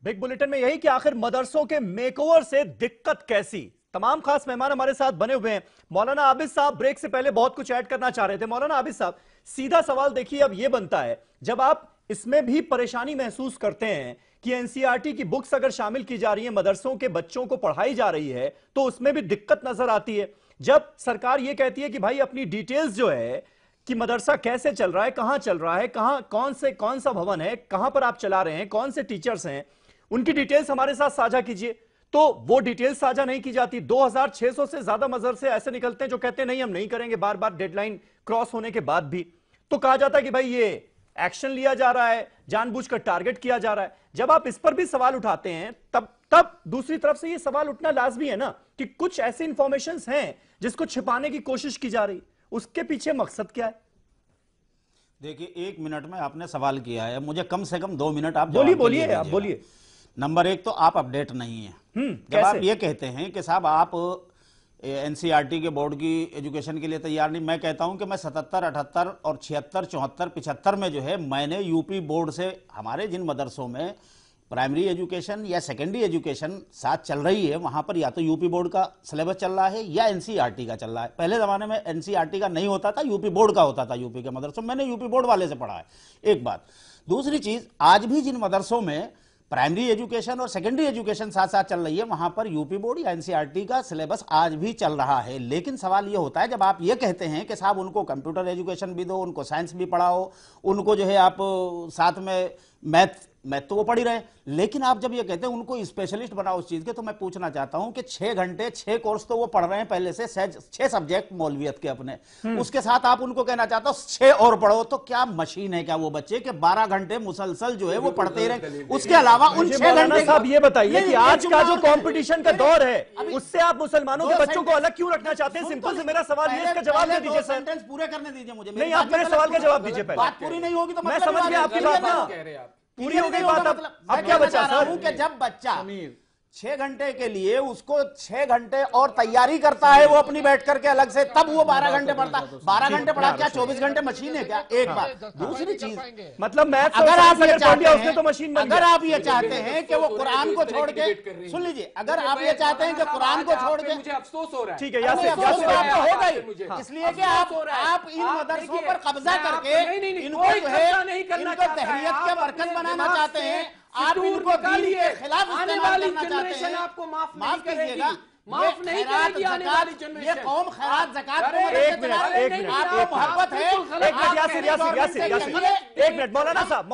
बिग बुलेटिन में यही कि आखिर मदरसों के मेकओवर से दिक्कत कैसी। तमाम खास मेहमान हमारे साथ बने हुए हैं। मौलाना आबिद साहब ब्रेक से पहले बहुत कुछ ऐड करना चाह रहे थे। मौलाना आबिद साहब, सीधा सवाल देखिए अब यह बनता है, जब आप इसमें भी परेशानी महसूस करते हैं कि एनसीईआरटी की बुक्स अगर शामिल की जा रही है, मदरसों के बच्चों को पढ़ाई जा रही है, तो उसमें भी दिक्कत नजर आती है। जब सरकार यह कहती है कि भाई अपनी डिटेल्स जो है कि मदरसा कैसे चल रहा है, कहां चल रहा है, कहां कौन सा भवन है, कहां पर आप चला रहे हैं, कौन से टीचर्स हैं, उनकी डिटेल्स हमारे साथ साझा कीजिए, तो वो डिटेल्स साझा नहीं की जाती। 2600 से ज्यादा मदरसे ऐसे निकलते हैं जो कहते हैं नहीं हम नहीं करेंगे, बार बार डेडलाइन क्रॉस होने के बाद भी। तो कहा जाता है कि भाई ये एक्शन लिया जा रहा है, जानबूझकर टारगेट किया जा रहा है। जब आप इस पर भी सवाल उठाते हैं, तब दूसरी तरफ से ये सवाल उठना लाजमी है ना कि कुछ ऐसी इंफॉर्मेशन हैं जिसको छिपाने की कोशिश की जा रही, उसके पीछे मकसद क्या है? देखिए, 1 मिनट में आपने सवाल किया है, मुझे कम से कम 2 मिनट आप बोलिए आप बोलिए। नंबर 1 तो आप अपडेट नहीं है। जब आप ये कहते हैं कि साहब आप एनसीईआरटी के बोर्ड की एजुकेशन के लिए तैयार नहीं, मैं कहता हूं कि मैं 77, 78 और 76, 74, 75 में जो है मैंने यूपी बोर्ड से हमारे जिन मदरसों में प्राइमरी एजुकेशन या सेकेंडरी एजुकेशन साथ चल रही है, वहां पर या तो यूपी बोर्ड का सिलेबस चल रहा है या एनसीईआरटी का चल रहा है। पहले जमाने में एनसीईआरटी का नहीं होता था, यूपी बोर्ड का होता था। यूपी के मदरसों मैंने यूपी बोर्ड वाले से पढ़ा है। एक बात। दूसरी चीज, आज भी जिन मदरसों में प्राइमरी एजुकेशन और सेकेंडरी एजुकेशन साथ साथ चल रही है, वहां पर यूपी बोर्ड या एनसीईआरटी का सिलेबस आज भी चल रहा है। लेकिन सवाल ये होता है, जब आप ये कहते हैं कि साहब उनको कंप्यूटर एजुकेशन भी दो, उनको साइंस भी पढ़ाओ, उनको जो है आप साथ में मैथ तो वो पढ़ ही रहे, लेकिन आप जब ये कहते हैं उनको स्पेशलिस्ट बनाओ उस चीज के, तो मैं पूछना चाहता हूं कि 6 घंटे 6 कोर्स तो वो पढ़ रहे हैं पहले से, 6 सब्जेक्ट मौलवियत के अपने, उसके साथ आप उनको कहना चाहते हो 6 और पढ़ो, तो क्या मशीन है क्या वो बच्चे के 12 घंटे मुसलसल जो है वो पढ़ते रहे? उसके अलावा उन 6 घंटे साहब ये बताइए कि आज का जो कंपटीशन का दौर है, उससे आप मुसलमानों के बच्चों को अलग क्यों रखना चाहते हैं? सिंपल से मेरा सवाल है, इसका जवाब दे दीजिए सर। पूरे करने दीजिए मुझे। नहीं, आप मेरे सवाल का जवाब दीजिए पहले। बात पूरी नहीं होगी तो मैं समझ गया आपकी बात ना, पूरी हो गई बात। अब क्या बचा सर? कि जब बच्चा 6 घंटे के लिए उसको 6 घंटे और तैयारी करता है वो अपनी बैठ करके अलग से, तब वो 12 घंटे पढ़ता है। 12 घंटे पढ़ा क्या 24 घंटे मशीन है क्या? एक बात। दूसरी चीज, मतलब मैथ्स अगर आप ये चाहते हैं तो मशीन बन गया। अगर आप ये चाहते हैं कि वो कुरान को छोड़ के, सुन लीजिए, अगर आप ये चाहते हैं कि कुरान को छोड़ के, मुझे अफसोस हो रहा है। ठीक है, आपको हो गई, इसलिए कि आप इन मदरसों पर कब्जा करके इनको जो है इनको तहरीयत के मरकज बनाना चाहते हैं। आप इनको दीन के खिलाफ आने वाली जनरेशन आपको माफ नहीं करेगी, माफ नहीं करेगी आने वाली जनरेशन। ये कौम खैरात ज़कात को एक मिनट मोहब्बत है। एक मिनट यासिर, एक मिनट मौलाना साहब,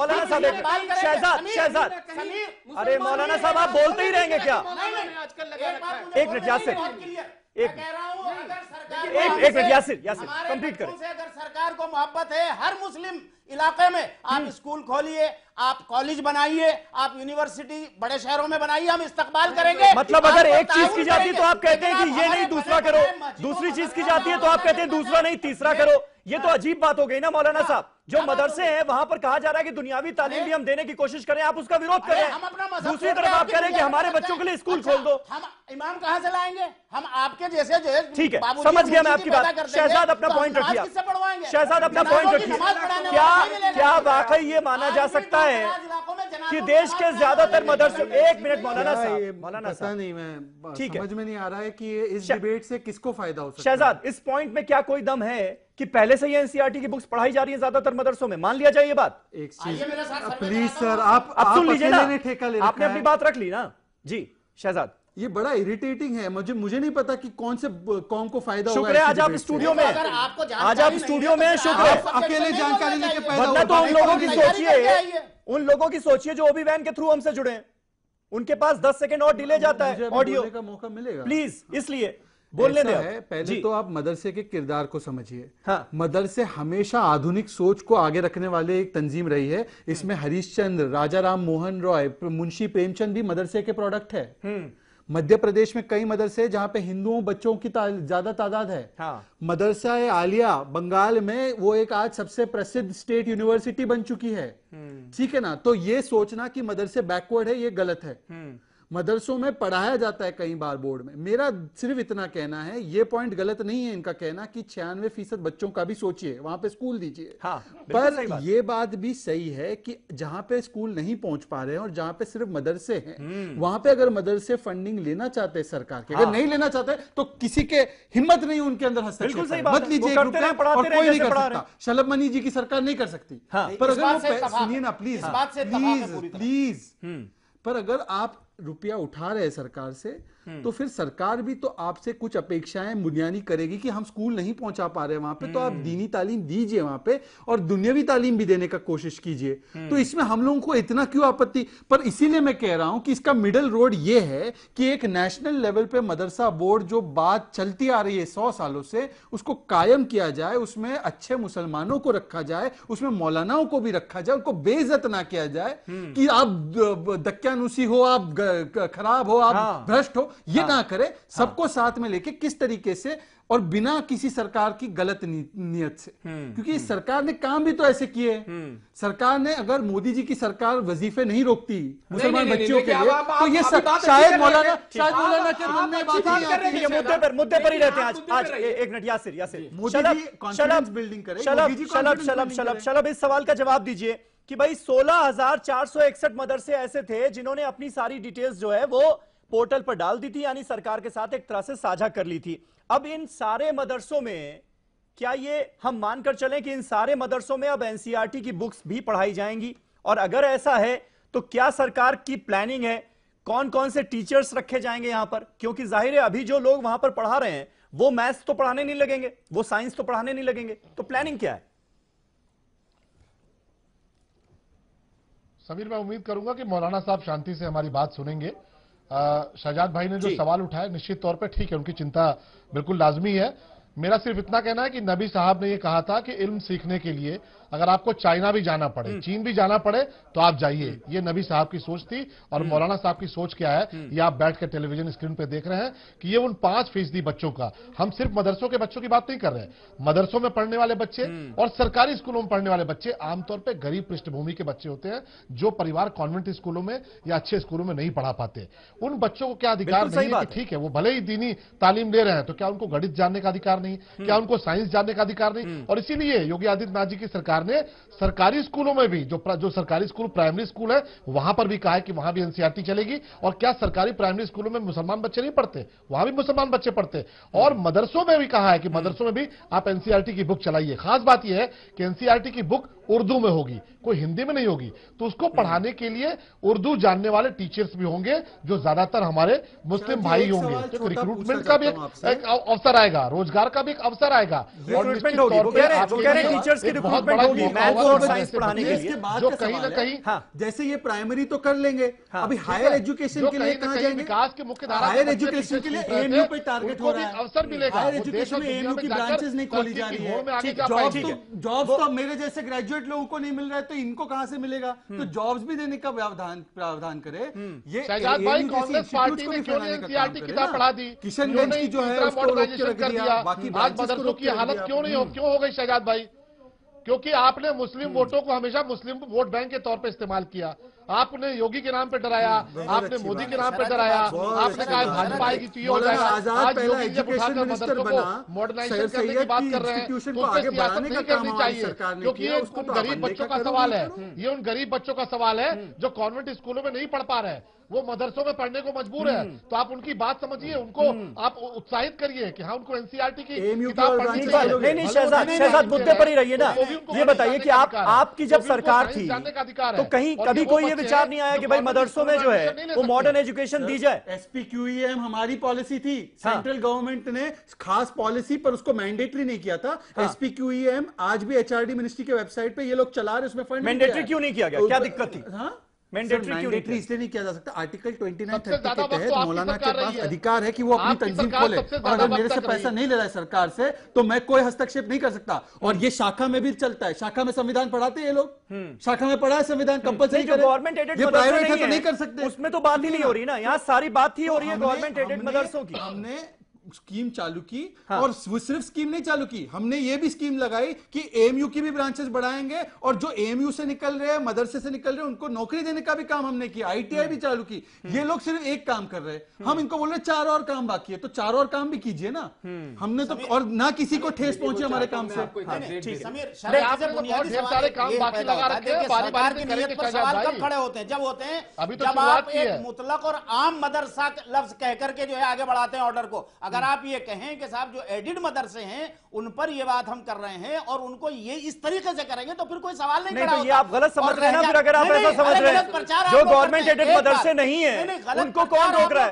शहजाद, अरे मौलाना साहब आप बोलते ही रहेंगे क्या? एक मिनट यासिर, एक मिनट यासिर कंप्लीट करें। अगर सरकार को मोहब्बत है हर मुस्लिम इलाके में, आप स्कूल खोलिए, आप कॉलेज बनाइए, आप यूनिवर्सिटी बड़े शहरों में बनाइए, हम इस्तकबाल करेंगे। मतलब अगर एक चीज की जाती है तो आप कहते हैं कि ये नहीं दूसरा करो, दूसरी चीज की जाती है तो आप कहते हैं दूसरा नहीं तीसरा करो। ये तो अजीब बात हो गई ना मौलाना साहब। जो मदरसे हैं वहां पर कहा जा रहा है कि दुनियावी तालीम भी हम देने की कोशिश करें, आप उसका विरोध करें। दूसरी तरफ आप कह रहे हैं कि हमारे बच्चों के लिए स्कूल खोल दो। हम इमाम कहां से लाएंगे? हम आपके जैसे जो है, ठीक है, समझ गया मैं आपकी बात। शहजाद अपना पॉइंट रखिए, शहजाद अपना पॉइंट रखिए। क्या वाकई ये माना जा सकता है? कि देश के ज्यादातर मदरसों, एक मिनट मौलाना साहब, मौलाना साहब, नहीं मैं ठीक है, समझ में नहीं आ रहा है कि इस डिबेट से किसको फायदा हो सकता है। शहजाद, इस पॉइंट में क्या कोई दम है कि पहले से ही एनसीईआरटी की बुक्स पढ़ाई जा रही है ज्यादातर मदरसों में? मान लिया जाए ये बात। एक चीज प्लीज सर, आप सुन लीजिए ना, ठेका ले आपने अपनी बात रख ली ना जी शहजाद। ये बड़ा इरिटेटिंग है, मुझे नहीं पता कि कौन से कौम को फायदा होगा। शुक्र है आज आप स्टूडियो में, आज आप स्टूडियो में, शुक्र है। अकेले जानकारी लेके पैदा वरना तो उन लोगों की सोचिए, उन लोगों की सोचिए जो ओबी वैन के थ्रू हमसे जुड़े हैं, उनके पास 10 सेकंड और डिले जाता है ऑडियो का मौका मिलेगा प्लीज, इसलिए बोलने दें। पहले तो आप मदरसे के किरदार को समझिए। हाँ। मदरसे हमेशा आधुनिक सोच को आगे रखने वाले एक तंजीम रही है। इसमें हरीशचंद्र, राजा राम मोहन रॉय, मुंशी प्रेमचंद भी मदरसे के प्रोडक्ट है। मध्य प्रदेश में कई मदरसे जहां पे हिंदुओं बच्चों की ज्यादा तादाद है। हाँ। मदरसा आलिया बंगाल में वो एक आज सबसे प्रसिद्ध स्टेट यूनिवर्सिटी बन चुकी है। ठीक है ना, तो ये सोचना कि मदरसे बैकवर्ड है, ये गलत है। मदरसों में पढ़ाया जाता है कई बार बोर्ड में। मेरा सिर्फ इतना कहना है, ये पॉइंट गलत नहीं है इनका कहना कि 96% बच्चों का भी सोचिए, वहां पे स्कूल दीजिए। हाँ, पर ये बात भी सही है कि जहां पे स्कूल नहीं पहुंच पा रहे हैं और जहां पे सिर्फ मदरसे हैं, वहां पे अगर मदरसे फंडिंग लेना चाहते हैं सरकार की, अगर नहीं लेना चाहते तो किसी के हिम्मत नहीं उनके अंदर हस्तक्षेप मत लीजिए, और कोई नहीं कर सकता। शलभ मनी जी की सरकार नहीं कर सकती। पर अगर सुनिए ना प्लीज प्लीज प्लीज, पर अगर आप रुपया उठा रहे हैं सरकार से, तो फिर सरकार भी तो आपसे कुछ अपेक्षाएं बुनियादी करेगी कि हम स्कूल नहीं पहुंचा पा रहे वहां पे, तो आप दीनी तालीम दीजिए वहां पे और दुनियावी तालीम भी देने का कोशिश कीजिए। तो इसमें हम लोगों को इतना क्यों आपत्ति? पर इसीलिए मैं कह रहा हूं कि इसका मिडल रोड ये है कि एक नेशनल लेवल पे मदरसा बोर्ड जो बात चलती आ रही है 100 सालों से, उसको कायम किया जाए, उसमें अच्छे मुसलमानों को रखा जाए, उसमें मौलानाओं को भी रखा जाए, उनको बेइज्जत ना किया जाए कि आप दक्यानुसी हो, आप खराब हो, आप भ्रष्ट हो, ये ना करे। सबको साथ में लेके किस तरीके से और बिना किसी सरकार की गलत नियत से, क्योंकि सरकार ने काम भी तो ऐसे किए। सरकार ने, अगर मोदी जी की सरकार वजीफे नहीं रोकती मुसलमान बच्चों के लिए, तो ये शायद मौलाना के मन में बात नहीं आती है। मुद्दे पर ही रहते हैं आज। एक minute Yasir, Modi ji confidence building करें। शलभ इस सवाल का जवाब दीजिए कि भाई 16,461 मदरसे ऐसे थे जिन्होंने अपनी सारी डिटेल्स जो है वो पोर्टल पर डाल दी थी, यानी सरकार के साथ एक तरह से साझा कर ली थी। अब इन सारे मदरसों में क्या ये हम मानकर चलें कि इन सारे मदरसों में अब एनसीईआरटी की बुक्स भी पढ़ाई जाएंगी? और अगर ऐसा है तो क्या सरकार की प्लानिंग है, कौन कौन से टीचर्स रखे जाएंगे यहां पर? क्योंकि जाहिर है अभी जो लोग वहां पर पढ़ा रहे हैं वो मैथ्स तो पढ़ाने नहीं लगेंगे, वो साइंस तो पढ़ाने नहीं लगेंगे, तो प्लानिंग क्या है? समीर, मैं उम्मीद करूंगा कि मौलाना साहब शांति से हमारी बात सुनेंगे। शहजाद भाई ने जो सवाल उठाया, निश्चित तौर पे ठीक है, उनकी चिंता बिल्कुल लाजमी है। मेरा सिर्फ इतना कहना है कि नबी साहब ने ये कहा था कि इल्म सीखने के लिए अगर आपको चाइना भी जाना पड़े, चीन भी जाना पड़े, तो आप जाइए। ये नबी साहब की सोच थी। और मौलाना साहब की सोच क्या है, ये आप बैठ कर टेलीविजन स्क्रीन पे देख रहे हैं कि ये उन 5% बच्चों का, हम सिर्फ मदरसों के बच्चों की बात नहीं कर रहे हैं, मदरसों में पढ़ने वाले बच्चे और सरकारी स्कूलों में पढ़ने वाले बच्चे आमतौर पर गरीब पृष्ठभूमि के बच्चे होते हैं, जो परिवार कॉन्वेंट स्कूलों में या अच्छे स्कूलों में नहीं पढ़ा पाते। उन बच्चों को क्या अधिकार नहीं है कि ठीक है वो भले ही दीनी तालीम ले रहे हैं, तो क्या उनको गणित जानने का अधिकार नहीं, क्या उनको साइंस जानने का अधिकार नहीं? और इसीलिए योगी आदित्यनाथ जी की सरकार ने सरकारी स्कूलों में भी, जो सरकारी स्कूल प्राइमरी स्कूल है, वहां पर भी कहा है कि वहां भी एनसीईआरटी चलेगी। और क्या सरकारी प्राइमरी स्कूलों में मुसलमान बच्चे नहीं पढ़ते? वहां भी मुसलमान बच्चे पढ़ते। और मदरसों में भी कहा है कि मदरसों में भी आप एनसीईआरटी की बुक चलाइए। खास बात यह है कि एनसीईआरटी की बुक उर्दू में होगी, कोई हिंदी में नहीं होगी। तो उसको पढ़ाने के लिए उर्दू जानने वाले टीचर्स भी होंगे, जो ज्यादातर हमारे मुस्लिम भाई होंगे। तो रिक्रूटमेंट का भी एक अवसर आएगा, रोजगार का भी एक अवसर आएगा। और निश्चित तौर पर टीचर्स की रिक्रूटमेंट होगी, मैथ्स और साइंस पढ़ाने के लिए, जो कहीं ना कहीं जैसे ये प्राइमरी तो कर लेंगे, अभी हायर एजुकेशन के लिए कहां जाएंगे? विकास के मुख्य धारा हायर एजुकेशन के लिए एएमयू पे टारगेट हो रहा है, अवसर मिलेगा। हायर एजुकेशन में एएमयू की ब्रांचेस नहीं खोली जा रही है। जॉब्स तो मेरे जैसे ग्रेजुएट लोगों को नहीं मिल रहा है, तो इनको कहां से मिलेगा? तो जॉब्स भी देने का प्रावधान करे। ये शहजाद भाई, कांग्रेस पार्टी ने क्यों एनसीईआरटी किताब पढ़ा दी? किशनगंज की जो है उसको रोक के रख दिया, बाकी आज मदरसों की हालत क्यों हो गई शहजाद भाई? क्योंकि आपने मुस्लिम वोटों को हमेशा मुस्लिम वोट बैंक के तौर पे इस्तेमाल किया। आपने योगी के नाम पे डराया, आपने मोदी के नाम पे डराया, आपने कहा भाजपा आएगी तो ये हो जाएगा। आज योगी जब उठाकर मदरसों को मॉडर्नाइजेशन करने की बात कर रहे हैं तो उस पर सियासत नहीं करनी चाहिए, क्योंकि ये उन गरीब बच्चों का सवाल है। ये उन गरीब बच्चों का सवाल है जो कॉन्वेंट स्कूलों में नहीं पढ़ पा रहे हैं, वो मदरसों में पढ़ने को मजबूर है। तो आप उनकी बात समझिए, उनको आप उत्साहित करिए कि हाँ उनको एनसीईआरटी की किताब पढ़नी चाहिए। नहीं शहजाद मुद्दे पर ही रहिए ना। ये बताइए कि आपकी जब सरकार थी तो कहीं कभी कोई ये विचार नहीं आया कि भाई मदरसों में जो है वो मॉडर्न एजुकेशन दी जाए? SPQEM हमारी पॉलिसी थी, सेंट्रल गवर्नमेंट ने खास पॉलिसी पर उसको मैंडेटरी नहीं किया था। SPQEM आज भी HRD मिनिस्ट्री के वेबसाइट पे ये लोग चला रहे, उसमें फंड मैंडेटरी क्यों नहीं किया गया? क्या दिक्कत थी? मैंडेटरी इसलिए नहीं किया जा सकता, आर्टिकल 2930 के तहत मौलाना के पास अधिकार है कि वो अपनी तंजीम खोले, और अगर मेरे से पैसा नहीं ले रहा है सरकार से तो मैं कोई हस्तक्षेप नहीं कर सकता। और ये शाखा में भी चलता है, शाखा में संविधान पढ़ाते हैं ये लोग, शाखा में पढ़ा है संविधान कंपलसरी। जो गवर्नमेंट एडेड प्राइवेट है तो नहीं कर सकते, उसमें तो बात ही नहीं हो रही ना। यहाँ सारी बात ही हो रही है गवर्नमेंट एडेड मदरसों की। हमने स्कीम चालू की, और सिर्फ स्कीम नहीं चालू की, हमने ये भी स्कीम लगाई कि AMU की भी ब्रांचेस बढ़ाएंगे, और जो AMU से निकल रहे हैं, मदरसे से निकल रहे हैं, उनको नौकरी देने का भी काम हमने किया। ITI भी चालू की। ये लोग सिर्फ एक काम कर रहे हैं, हम इनको बोल रहे 4 और काम बाकी है, तो 4 और काम भी कीजिए ना। हमने तो और ना किसी को ठेस पहुंचे हमारे काम से। खड़े होते हैं जब होते हैं जब आप एक मुतलक और आम मदरसा लफ्ज कहकर के जो है आगे बढ़ाते हैं ऑर्डर को। अगर आप ये कहें कि साहब जो एडिड मदरसे हैं उन पर ये बात हम कर रहे हैं और उनको ये इस तरीके से करेंगे तो फिर कोई सवाल नहीं खड़ा होता। ये आप गलत समझ रहे हैं ना। फिर अगर आप ऐसा समझ रहे हैं जो गवर्नमेंट एडेड मदरसे नहीं है उनको कौन रोक रहा है?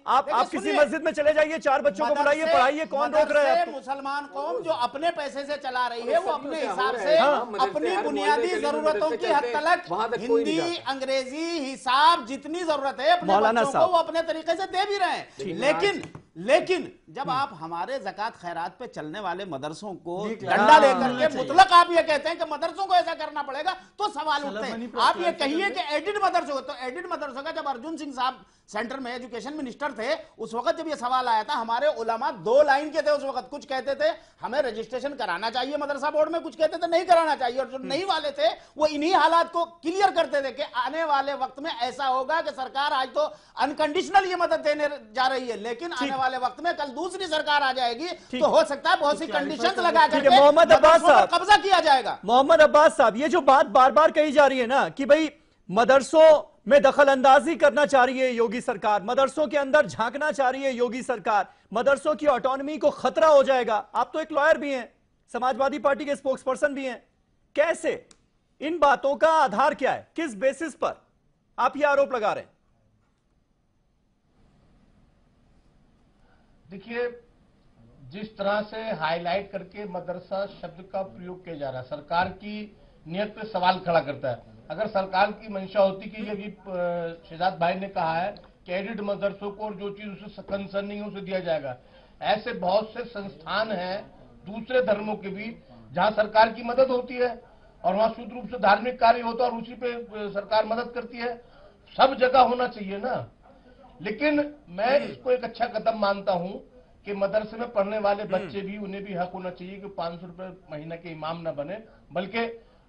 आप किसी मस्जिद में चले जाइए, 4 बच्चों को बुलाइए, पढ़ाइए, कौन रोक रहा है? मुसलमान कौम जो अपने पैसे से चला रही है वो अपने हिसाब से अपनी बुनियादी जरूरतों की हद तक हिंदी, अंग्रेजी, हिसाब जितनी जरूरत है अपने बच्चों को वो अपने तरीके से दे भी रहे हैं। लेकिन जब आप हमारे ज़कात खैरात पे चलने वाले मदरसों को डंडा लेकर के मुतलक आप ये कहते हैं कि मदरसों को ऐसा करना पड़ेगा तो सवाल उठते हैं। आप ये कहिए कि एडिड मदरसों, तो एडिड मदरसों का जब अर्जुन सिंह साहब सेंटर में एजुकेशन मिनिस्टर थे उस वक्त जब ये सवाल आया था, हमारे उलमा 2 लाइन के थे उस वक्त। कुछ कहते थे हमें रजिस्ट्रेशन कराना चाहिए मदरसा बोर्ड में, कुछ कहते थे नहीं कराना चाहिए। और जो नहीं वाले थे वो इन्हीं हालात को क्लियर करते थे कि आने वाले वक्त में ऐसा होगा कि सरकार आज तो अनकंडीशनल ये मदद देने जा रही है, लेकिन आने वाले वक्त में कल दूसरी सरकार आ जाएगी तो हो सकता है बहुत सी कंडीशन लगा करके मोहम्मद अब्बास साहब कब्जा किया जाएगा। मोहम्मद अब्बास साहब, ये जो बात बार बार कही जा रही है ना कि भाई मदरसों में दखल अंदाजी करना चाह रही है योगी सरकार, मदरसों के अंदर झांकना चाह रही है योगी सरकार, मदरसों की ऑटोनॉमी को खतरा हो जाएगा। आप तो एक लॉयर भी हैं, समाजवादी पार्टी के स्पोक्स पर्सन भी हैं, कैसे इन बातों का आधार क्या है? किस बेसिस पर आप ये आरोप लगा रहे हैं? देखिए, जिस तरह से हाईलाइट करके मदरसा शब्द का प्रयोग किया जा रहा है सरकार की नियत पे सवाल खड़ा करता है। अगर सरकार की मंशा होती कि ये भी शहजाद भाई ने कहा है कि एडिड मदरसों को और जो चीज उसे कंसर्न नहीं है उसे दिया जाएगा। ऐसे बहुत से संस्थान हैं दूसरे धर्मों के भी जहां सरकार की मदद होती है और वहां शुद्ध रूप से धार्मिक कार्य होता है और उसी पे सरकार मदद करती है। सब जगह होना चाहिए ना। लेकिन मैं इसको एक अच्छा कदम मानता हूं कि मदरसे में पढ़ने वाले बच्चे भी, उन्हें भी हक होना चाहिए कि 500 रुपए महीना के इमाम ना बने बल्कि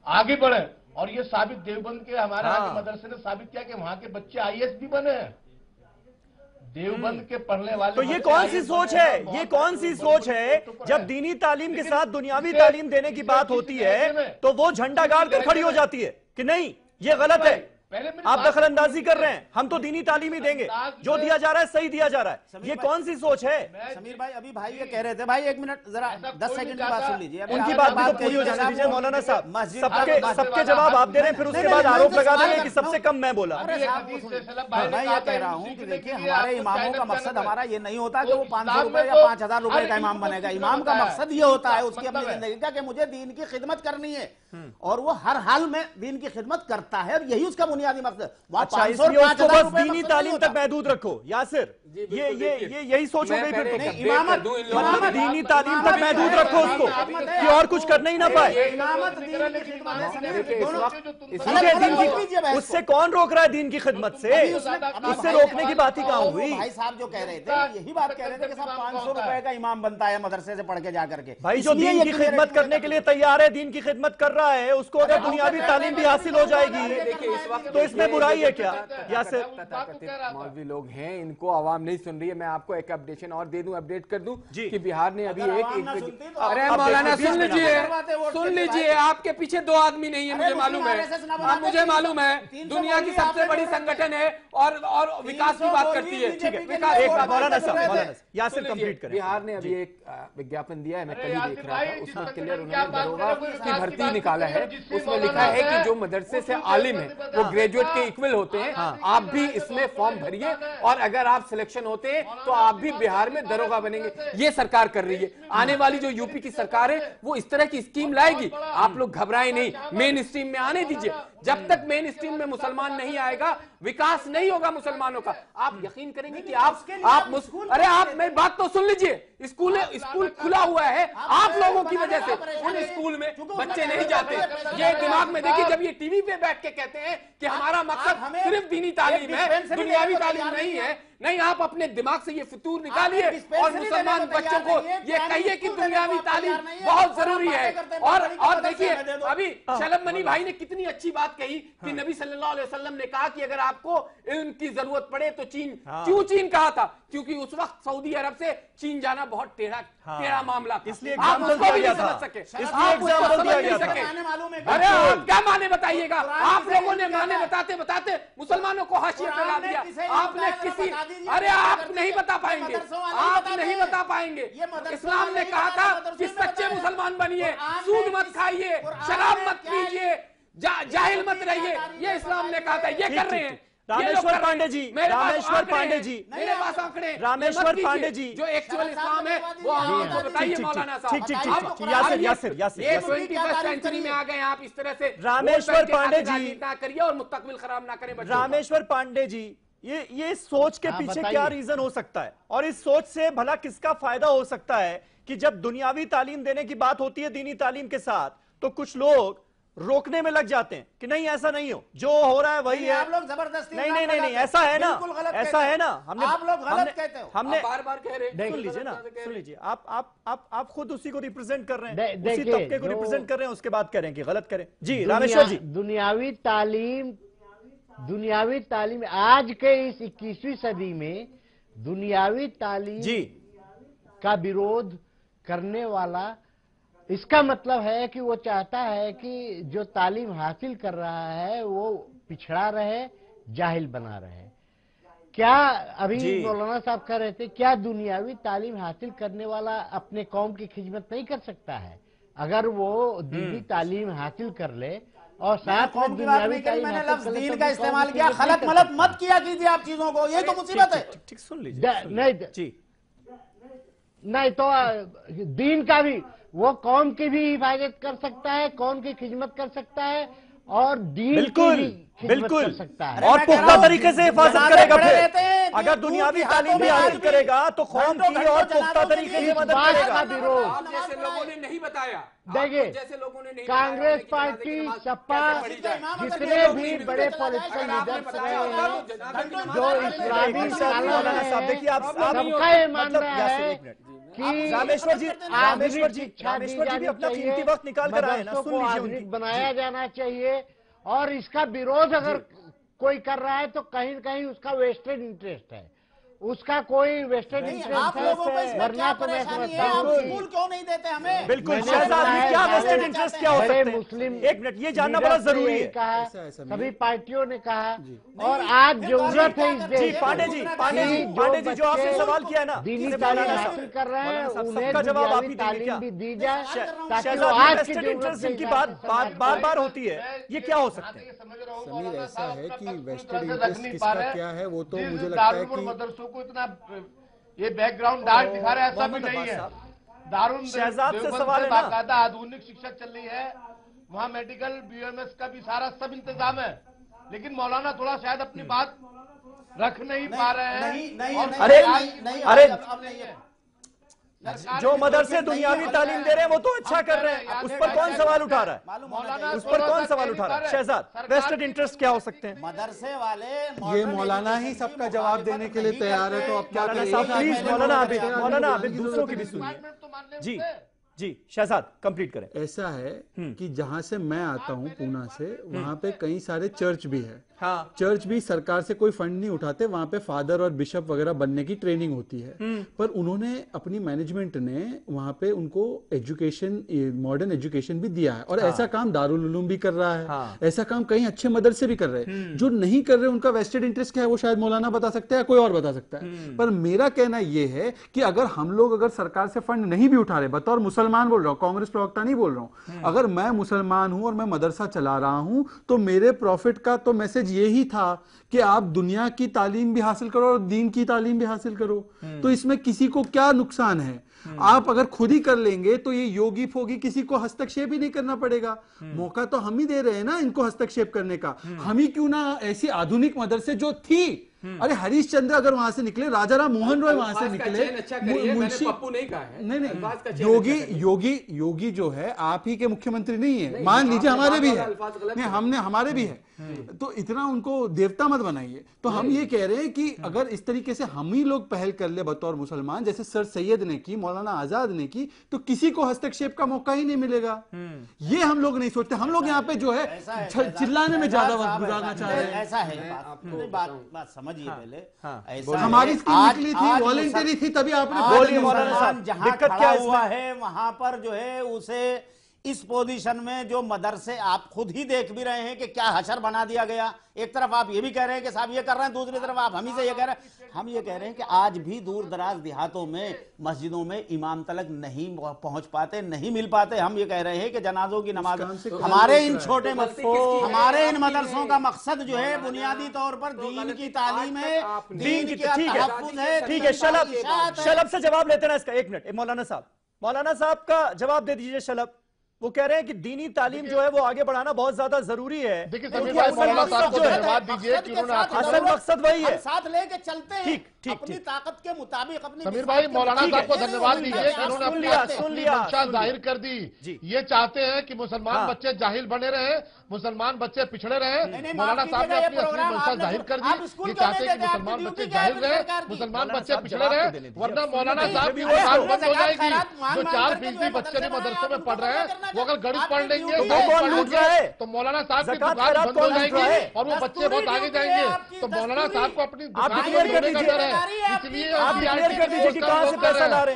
आगे बढ़े। और ये साबित देवबंद के हमारे यहाँ के मदरसे ने साबित किया कि वहां के बच्चे IAS भी बने हैं। देवबंद के पढ़ने वाले तो ये कौन सी सोच है? ये कौन सी सोच है? जब दीनी तालीम के साथ दुनियावी तालीम देने की बात होती है तो वो झंडा गाड़ कर खड़ी हो जाती है कि नहीं ये गलत है, आप दखल अंदाजी कर रहे हैं, हम तो दीनी तालीम ही देंगे, जो दिया जा रहा है सही दिया जा रहा है। ये कौन सी सोच है? समीर भाई अभी भाई ये कह रहे थे, भाई 1 मिनट जरा 10 सेकंड की बात सुन लीजिए। उनकी बात भी तो पूरी हो जाने दीजिए मौलाना साहब। सबके जवाब आप दे रहे हैं, फिर उसके बाद आरोप लगा देंगे कि सबसे कम मैं बोला। मैं ये कह रहा हूँ कि देखिए हमारे इमामों का मकसद हमारा ये नहीं होता कि वो 500 रुपए या 5000 रुपए का इमाम बनेगा। इमाम का मकसद ये होता है उसकी अपनी जिंदगी का कि मुझे दीन की खिदमत करनी है और वो हर हाल में दीन की खिदमत करता है और यही उसका बुनियादी मकसद। अच्छा, इसलिए उसको बस दीनी तालीम तक महदूद रखो यासिर, ये यही सोच हो गई फिर तो। मतलब दीनी तालीम तक महदूद रखो उसको कि और कुछ करना ही ना पाए। उससे कौन रोक रहा है दीन की खिदमत से? उससे रोकने की बात ही कहाँ हुई? भाई साहब जो कह रहे थे यही बात कह रहे थे कि साहब 500 रुपए का इमाम बनता है मदरसे से पढ़ के जाकर के। भाई जो दीन की खिदमत करने के लिए तैयार है, दीन की खिदमत कर रहा है, उसको अगर दुनियावी तालीम भी हासिल हो जाएगी। देखिए इस वक्त तो इसमें बुराई है क्या? यासिर, मौलवी लोग हैं, इनको आवाम नहीं सुन रही है। मैं आपको एक अपडेशन और दे दूं, अपडेट कर दूं कि बिहार ने अभी अरे मौलाना सुन लीजिए, आपके पीछे 2 आदमी नहीं है, मुझे मालूम है, मुझे मालूम है। दुनिया की सबसे बड़ी संगठन है और विकास की बात करती है। बिहार ने अभी एक विज्ञापन दिया है, मैं कल देख रहा था, उसमें क्लियर उन्होंने दरोगा की भर्ती निकाला है। उसमें लिखा है कि जो मदरसे से आलिम है वो ग्रेजुएट के इक्वल होते हैं। आप भी इसमें फॉर्म भरिए और अगर आप सिलेक्शन होते हैं तो आप भी बिहार में दरोगा बनेंगे। ये सरकार कर रही है। आने वाली जो यूपी की सरकार है वो इस तरह की स्कीम लाएगी। आप लोग घबराएं नहीं, मेन स्ट्रीम में आने दीजिए। जब तक मेन स्ट्रीम में मुसलमान नहीं आएगा विकास नहीं होगा मुसलमानों का। आप यकीन करेंगे कि अरे आप मेरी बात तो सुन लीजिए। स्कूल खुला हुआ है आप लोगों की वजह से, उन स्कूल में बच्चे नहीं जाते। ये दिमाग में देखिए, जब ये टीवी पे बैठ के कहते हैं कि हमारा मकसद सिर्फ दीनी तालीम है, दुनियावी तालीम नहीं है, नहीं, आप अपने दिमाग से ये फितूर निकालिए और मुसलमान बच्चों को ये कहिए कि दुनियावी तालीम बहुत जरूरी है। और देखिए, अभी शलभ मनी भाई ने कितनी अच्छी बात कही कि नबी सल्लल्लाहु अलैहि वसल्लम ने कहा कि अगर आपको इल्म की जरूरत पड़े तो चीन। क्यों चीन कहा था? क्योंकि उस वक्त सऊदी अरब से चीन जाना बहुत टेढ़ा मामला था, इसलिए आप उसको भी नहीं समझ सके, आप उसको समझ नहीं सके। अरे आप क्या माने बताइएगा? आप लोगों ने माने बताते बताते मुसलमानों को हाशिए पे ला दिया। आपने किसी, अरे आप नहीं बता पाएंगे, आप नहीं बता पाएंगे। इस्लाम ने कहा था कि सच्चे मुसलमान बनिए, सूद मत खाइए, शराब मत पीजिए, जाहिल मत रहिए, ये इस्लाम ने कहा था। ये कर रहे हैं रामेश्वर पांडे जी, रामेश्वर पांडे जी, मेरे पास आंकड़े, रामेश्वर पांडे जी, जो एक्चुअल इस्लाम है वो आपको बताइए मौलाना साहब। यासिर, ये 21st सेंचुरी में आ गए आप इस तरह से। रामेश्वर पांडे जी ना करिए और मुस्तकबिल खराब ना करें। रामेश्वर पांडे जी, ये सोच के पीछे क्या रीजन हो सकता है और इस सोच से भला किसका फायदा हो सकता है कि जब दुनियावी तालीम देने की बात होती है दीनी तालीम के साथ तो कुछ लोग रोकने में लग जाते हैं कि नहीं ऐसा नहीं हो, जो हो रहा है वही है। आप लोग जबरदस्ती नहीं, ऐसा है ना, ऐसा है ना। आप लोग गलत कहते हो, हमने बार-बार कह रहे हैं। सुन लीजिए ना, सुन लीजिए, आप खुद उसी को रिप्रेजेंट कर रहे हैं, उसी तबके को रिप्रेजेंट कर रहे हैं, उसके बाद कह रहे हैं कि गलत करें। जी रामेश्वर जी, दुनियावी तालीम आज के इस 21वीं सदी में दुनियावी तालीम जी का विरोध करने वाला, इसका मतलब है कि वो चाहता है कि जो तालीम हासिल कर रहा है वो पिछड़ा रहे, जाहिल बना रहे। क्या अभी मौलाना साहब कह रहे थे, क्या दुनियावी तालीम हासिल करने वाला अपने कौम की खिदमत नहीं कर सकता है? अगर वो दीनी तालीम हासिल कर ले और साथ में दुनियावी तालीम, मैंने लफ्ज दीन का इस्तेमाल किया, खलत मलत मत किया कीजिए आप चीजों को, ये तो मुसीबत है। ठीक, सुन लीजिए। नहीं तो दीन का भी, वो कौम की भी हिफाजत कर सकता है, कौम की खिदमत कर सकता है और दीन की भी खिदमत कर सकता है और पुख्ता तरीके से हिफाजत करेगा। फिर अगर दुनियावी तालीम भी हासिल करेगा तो कौम की और पुख्ता तरीके से मदद करेगा। विरोध जैसे लोगों ने नहीं बताया, देखिए जैसे लोगों ने नहीं, कांग्रेस पार्टी, सपा, जितने भी बड़े पॉलिटिकल लीडर्स रहे हैं जो इस्लामी देखिए, आप सबका ये मानना है कि रामेश्वर जी भी अपना कीमती वक्त निकाल कर आए ना, सुन लीजिए। आधुनिक बनाया जाना चाहिए और इसका विरोध अगर कोई कर रहा है तो कहीं न कहीं उसका वेस्टेड इंटरेस्ट है, उसका कोई वेस्टेड इंटरेस्ट है। वरना तो मैं समझता हूँ स्कूल क्यों नहीं देते हमें? बिल्कुल, क्या वेस्टेड इंटरेस्ट क्या हो सकते हैं? मुस्लिम, एक मिनट, ये जानना बड़ा जरूरी है। कहा सभी पार्टियों ने कहा और आज जरूरत है इस देश। पांडे जी, जो आपने सवाल किया ना, दीनी तालीम हासिल कर रहे हैं उन्हें जवाब आप ही तालीम भी दी जाए ताकि वो आज की इंटरेस्ट इनकी बात बार होती है, ये क्या हो सकता है? समीर, ऐसा है कि वेस्टेड इंटरेस्ट किसका क्या है वो तो मुझे लगता है कि को इतना ये बैकग्राउंड डार्क दिखा रहा है, ऐसा भी नहीं है। दारुल शहजाद से सवाल है ना, बाकायदा आधुनिक शिक्षा चल रही है, वहाँ मेडिकल बीएमएस का भी सारा सब इंतजाम है, लेकिन मौलाना थोड़ा शायद अपनी बात रख नहीं पा रहे हैं। अरे जो मदरसे दुनियावी तालीम दे रहे हैं वो तो अच्छा कर रहे हैं, उस पर कौन सवाल उठा रहा है? उस पर कौन सवाल उठा रहा है? शहजाद, वेस्टेड इंटरेस्ट क्या हो सकते हैं? मदरसे वाले ये मौलाना ही सबका जवाब देने के लिए तैयार है, तो अब क्या प्लीज मौलाना आप दूसरों की भी सुनिए। जी शहजाद कंप्लीट करें। ऐसा है कि जहां से मैं आता हूं पूना से, वहां पे कई सारे चर्च भी है हाँ। चर्च भी सरकार से कोई फंड नहीं उठाते, वहां पे फादर और बिशप वगैरह बनने की ट्रेनिंग होती है। पर उन्होंने अपनी मैनेजमेंट ने वहां पे उनको एजुकेशन, मॉडर्न एजुकेशन भी दिया है। और ऐसा काम दारुल उलूम भी कर रहा है, ऐसा काम कई अच्छे मदरसे भी कर रहे हैं। जो नहीं कर रहे उनका वेस्टेड इंटरेस्ट क्या है वो शायद मौलाना बता सकता है, कोई और बता सकता है। पर मेरा कहना यह है कि अगर हम लोग अगर सरकार से फंड नहीं भी उठा रहे, बतौर मुसलमान बोल रहा हूं, कांग्रेस प्रवक्ता नहीं बोल रहा हूं, अगर मैं मुसलमान हूं और मैं मदरसा चला रहा हूं तो मेरे प्रॉफिट का तो मैसेज यही था कि आप दुनिया की तालीम भी हासिल करो और दीन की तालीम भी हासिल करो। तो इसमें किसी को क्या नुकसान है? आप अगर खुद ही कर लेंगे तो ये योगी फोगी किसी को हस्तक्षेप ही नहीं करना पड़ेगा। मौका तो हम ही दे रहे हैं ना इनको हस्तक्षेप करने का। हम ही क्यों ना ऐसी आधुनिक मदरसे जो थी, अरे हरीश चंद्र अगर वहां से निकले, राजा राम मोहन रॉय वहां से निकले, मुंशी पप्पू नहीं कहा है। नहीं, योगी जो है आप ही के मुख्यमंत्री नहीं है, मान लीजिए हमारे भी है, नहीं हमने हमारे भी है, तो इतना उनको देवता मत बनाइए। तो हम ये कह रहे हैं कि अगर इस तरीके से हम ही लोग पहल कर ले बतौर मुसलमान, जैसे सर सैयद ने की, मौलाना आजाद ने की, तो किसी को हस्तक्षेप का मौका ही नहीं मिलेगा। ये हम लोग नहीं सोचते। हम लोग यहाँ पे जो है चिल्लाने में ज्यादा वक्त गुजारना चाह रहे हैं। ऐसा है, बात समझिए पहले। ऐसा हमारी स्कीम निकली थी, वॉलंटरी थी, तभी आपने बोलिए मौलाना साहब, जहां खड़ा हुआ है वहां पर जो है उसे इस पोजीशन में जो मदरसे आप खुद ही देख भी रहे हैं कि क्या हशर बना दिया गया। एक तरफ आप ये भी कह रहे हैं कि साहब ये कर रहे हैं, दूसरी तरफ आप हम ही से ये कह रहे हैं। हम ये कह रहे हैं कि आज भी दूर दराज देहातों में मस्जिदों में इमाम तलक नहीं पहुंच पाते, नहीं मिल पाते। हम ये कह रहे हैं कि जनाजों की नमाज हमारे इन छोटे हमारे इन मदरसों का मकसद जो है बुनियादी तौर पर दीन की तालीम है, दीन की तहफ्फुज़ है। ठीक है, शलभ से जवाब लेते ना इसका। एक मिनट, मौलाना साहब का जवाब दे दीजिए। शलभ वो कह रहे हैं कि दीनी तालीम जो है वो आगे बढ़ाना बहुत ज्यादा जरूरी है। देखिए समीर भाई, मौलाना साहब को धन्यवाद दीजिए कि उन्होंने असल मकसद वही है, साथ लेके चलते हैं ठीक अपनी ताकत के मुताबिक। अपनी समीर भाई, मौलाना साहब को धन्यवाद दीजिए कि उन्होंने अपनी मंशा जाहिर कर दी। ये चाहते हैं कि मुसलमान बच्चे जाहिल बने रहे, मुसलमान बच्चे पिछड़े रहे। मौलाना साहब ने अपनी मंशा जाहिर कर दी। ये चाहते हैं कि मुसलमान बच्चे जाहिल रहे, मुसलमान बच्चे पिछड़े रहे, वरना मौलाना साहब की दुकान बंद हो जाएगी। जो 4% बच्चे भी मदरसों में पढ़ रहे हैं वो अगर गणित पढ़ लेंगे तो मौलाना साहब की दुकान बंद हो जाएगी और वो बच्चे बहुत आगे जाएंगे। तो मौलाना साहब को अपनी दुकान बंद होने का डर है, इसलिए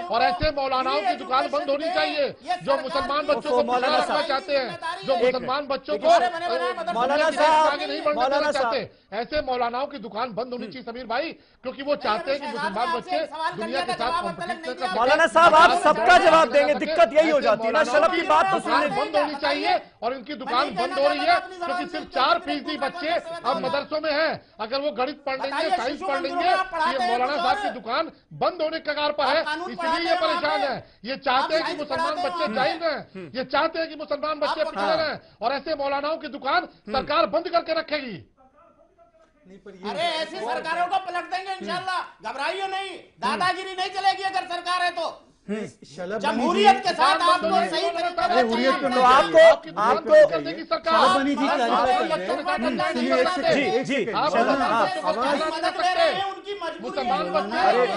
और ऐसे मौलानाओं की दुकान बंद होनी चाहिए जो मुसलमान बच्चों को पिछड़ा रखना चाहते हैं, जो मुसलमान बच्चों को आगे नहीं बढ़ने देना चाहते। ऐसे मौलानाओं की दुकान बंद होनी चाहिए समीर भाई, क्योंकि वो चाहते हैं कि मुसलमान बच्चे दुनिया के साथ कॉम्पिटिट कर। मौलाना साहब आप सबका जवाब देंगे, दिक्कत यही हो जाती है ना। शलभ की बात तो बंद होनी चाहिए और इनकी दुकान बंद हो रही है क्योंकि सिर्फ 4% बच्चे अब मदरसों में हैं। अगर वो गणित पढ़ लेंगे, साइंस पढ़ लेंगे, ये मौलाना साहब की दुकान बंद होने के कगार पर है, इसलिए ये परेशान है। ये चाहते हैं कि मुसलमान बच्चे जाहिल रहें, ये चाहते हैं कि मुसलमान बच्चे पिछड़े रहें, और ऐसे मौलानाओं की दुकान सरकार बंद करके रखेगी। अरे ऐसी सरकारों को पलट देंगे इंशाल्लाह, घबराइए नहीं। दादागिरी नहीं चलेगी अगर सरकार है तो। जमहूरियत के साथ आपको सही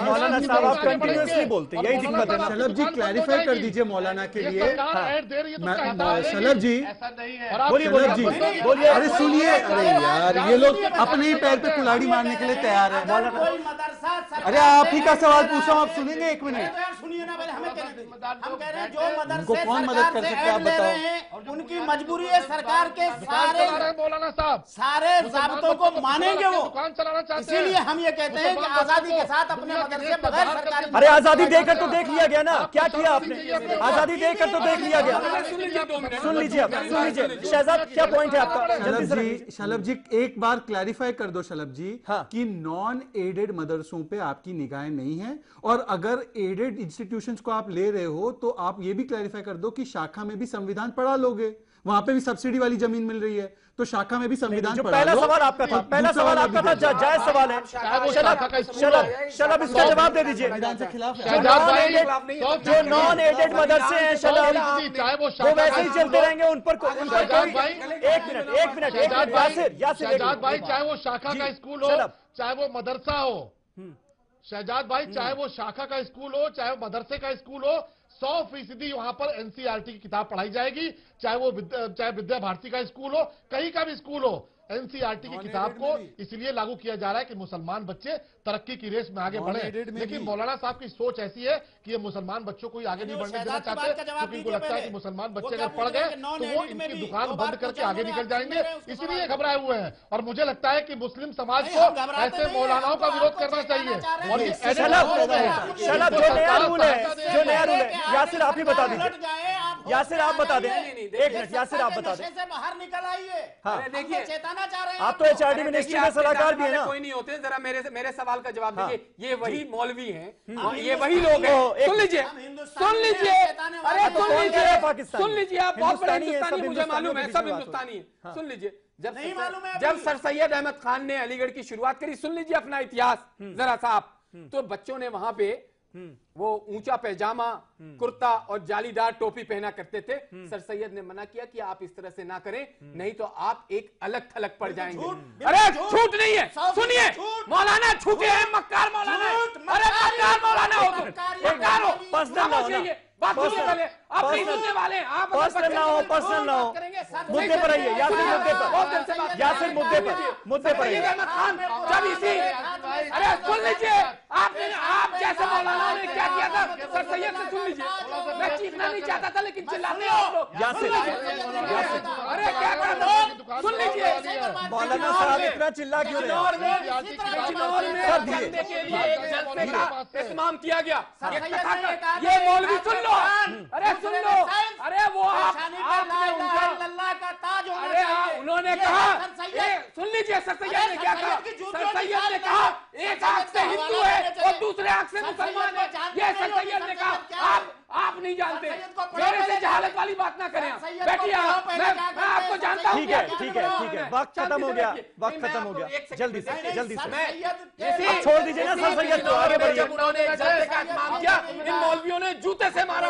मौलाना साहब आप कंटिन्यूअसली बोलते, यही दिक्कत है। शलभ जी क्लैरिफाई कर दीजिए मौलाना के लिए। शलभ जी बोलिए। अरे सुनिए, अरे यार ये लोग अपने ही पैर पे कुल्हाड़ी मारने के लिए तैयार है। अरे आप ही का सवाल पूछा हूं, आप सुनेंगे? एक मिनट सुनिए ना, हम कह रहे हैं जो उनको कौन मदद कर सकता है आप बताओ। उनकी मजबूरी है, सरकार के मौलाना साहब सारे ज़ाब्तों को मानेंगे वो, इसीलिए हम ये कहते हैं कि आजादी के साथ अपने मदरसे बगैर सरकारी। अरे आजादी देकर तो देख लिया गया ना, क्या किया आपने? आजादी देकर तो देख लिया गया। सुन लीजिए आप, सुन लीजिए। शहजाद क्या पॉइंट है आपका? शलभ जी एक बार क्लैरिफाई कर दो शलभ जी कि नॉन एडेड मदरसों पे आपकी निगाहें नहीं है, और अगर एडेड इंस्टीट्यूशंस को आप ले रहे हो तो आप ये भी क्लैरिफाई कर दो कि शाखा में भी संविधान पढ़ा लोगे, वहां पे भी सब्सिडी वाली जमीन मिल रही है, तो शाखा में भी संविधान पढ़ा लो। पहला सवाल आपका था, पहला सवाल आपका था, जायज सवाल है। शलभ इसका जवाब दे दीजिए। जो नॉन एडेड मदरसे हैं शलभ, वो वैसे ही चलते रहेंगे, उन पर एक मिनट शहजाद भाई, चाहे वो शाखा का स्कूल हो चाहे वो मदरसा हो, शहजाद भाई चाहे वो शाखा का स्कूल हो चाहे वो मदरसे का स्कूल हो, 100% वहां पर एनसीईआरटी की किताब पढ़ाई जाएगी, चाहे विद्या भारती का स्कूल हो, कहीं का भी स्कूल हो। एनसीईआरटी की किताब को इसलिए लागू किया जा रहा है कि मुसलमान बच्चे तरक्की की रेस में आगे बढ़े, लेकिन मौलाना साहब की सोच ऐसी है कि ये मुसलमान बच्चों को आगे नहीं बढ़ने देना चाहते, क्योंकि इनको लगता है कि मुसलमान बच्चे अगर पढ़ गए तो वो इनकी दुकान बंद करके आगे निकल जाएंगे, इसलिए घबराए हुए हैं। और मुझे लगता है कि मुस्लिम समाज को ऐसे मौलानाओं का विरोध करना चाहिए। और जो नया रूल है यासिर आप ही बता दीजिए, यासिर आप बता दें, एक मिनट यासिर आप बता दें, बाहर निकल आइए। हाँ देखिए चेताना चाह रहे हैं आप तो एचआरडी मिनिस्ट्री में सलाहकार भी है ना। कोई नहीं होते, जरा मेरे सवाल का जवाब दीजिए। ये वही मौलवी हैं, ये वही लोग हैं। सुन लीजिए, सुन लीजिए, अरे सुन लीजिए, पाकिस्तान सुन लीजिए, आप बहुत बड़े हिंदुस्तानी, मुझे मालूम है, सब हिंदुस्तानी है। सुन लीजिए, जब सर सैयद अहमद खान ने अलीगढ़ की शुरुआत करी, सुन लीजिए अपना इतिहास जरा सा आप, तो बच्चों ने वहां पे वो ऊंचा पैजामा, कुर्ता और जालीदार टोपी पहना करते थे। सर सैयद ने मना किया कि आप इस तरह से ना करें, नहीं तो आप एक अलग थलग पड़ जाएंगे। अरे झूठ नहीं है, सुनिए, मौलाना झूठे हैं, मक्कार मौलाना, अरे मक्कार मौलाना हो तुम, मक्कार हो, बात सुनिए पहले, आप नहीं सुनने वाले, आप पर्सनल ना हो, पर्सनल ना हो, मुद्दे पर आइए, यासिर मुद्दे पर, यासिर मुद्दे पर आइए। जब इसी, अरे सुन लीजिए, आप जैसे मौलाना ने क्या किया था, सर सैयद से सुन लीजिए, मैं चीखना नहीं चाहता था लेकिन चिल्लाते हो आप लोग। यासिर, अरे क्या कर रहे हो, सुन लीजिए, मौलाना साहब इतना चिल्ला क्यों रहे करने के लिए एक जलसे का इत्माम किया गया। ये मौलवी सुन लो, अरे सुन लो, अरे वो आपने अरे उन्होंने कहा, सुन लीजिए, सर सैयद ने क्या कहा, सर सैयद ने कहा एक आंख से हिंदू है और दूसरे आंख से मुसलमान है, ये सर सैयद ने कहा। आप नहीं जानते, मेरे से जहालत वाली बात ना करें, बैठिए आप, मैं आपको जानता हूं। ठीक है, वक्त खत्म हो गया, वक्त खत्म हो गया, जल्दी से अब छोड़ दीजिए ना सर सैयद को, आगे बढ़िए। जब उन्होंने जलसे का इत्माम किया, इन मौलवियों ने जूते से मारा,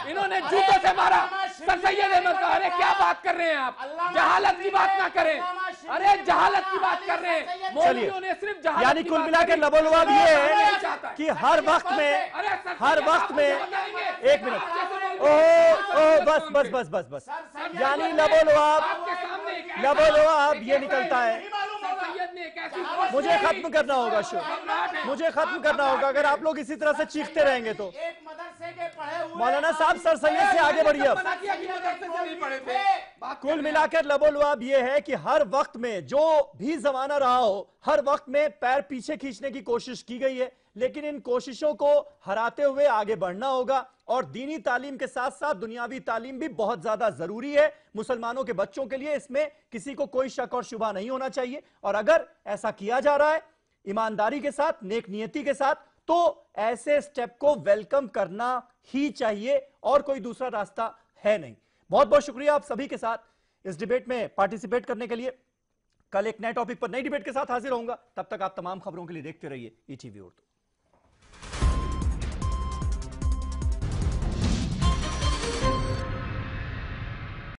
इन्होंने जूते से मारा सर सैयद अहमद का। अरे क्या बात कर रहे हैं आप, जहालत की बात ना करें, अरे जहालत की बात कर रहे हैं, मौलवियों ने सिर्फ जहालत, यानी कुल मिलाकर लबोलवाब ये है कि हर वक्त में एक मिनट, बस यानी लबोलवाब ये निकलता है। मुझे खत्म करना होगा शो, मुझे खत्म करना होगा, अगर आप लोग इसी तरह से चीखते रहेंगे तो। मौलाना साहब सर सैयद से आगे बढ़िए। कुल मिलाकर लबोलवाब ये है कि हर वक्त में जो भी जमाना रहा हो, हर वक्त में पैर पीछे खींचने की कोशिश की गई है, लेकिन इन कोशिशों को हराते हुए आगे बढ़ना होगा। और दीनी तालीम के साथ साथ दुनियावी तालीम भी बहुत ज्यादा जरूरी है मुसलमानों के बच्चों के लिए, इसमें किसी को कोई शक और शुबा नहीं होना चाहिए। और अगर ऐसा किया जा रहा है ईमानदारी के साथ, नेक नियति के साथ, तो ऐसे स्टेप को वेलकम करना ही चाहिए और कोई दूसरा रास्ता है नहीं। बहुत बहुत शुक्रिया आप सभी के साथ इस डिबेट में पार्टिसिपेट करने के लिए। कल एक नए टॉपिक पर नई डिबेट के साथ हाजिर होऊंगा, तब तक आप तमाम खबरों के लिए देखते रहिए ईटीवी उर्दू।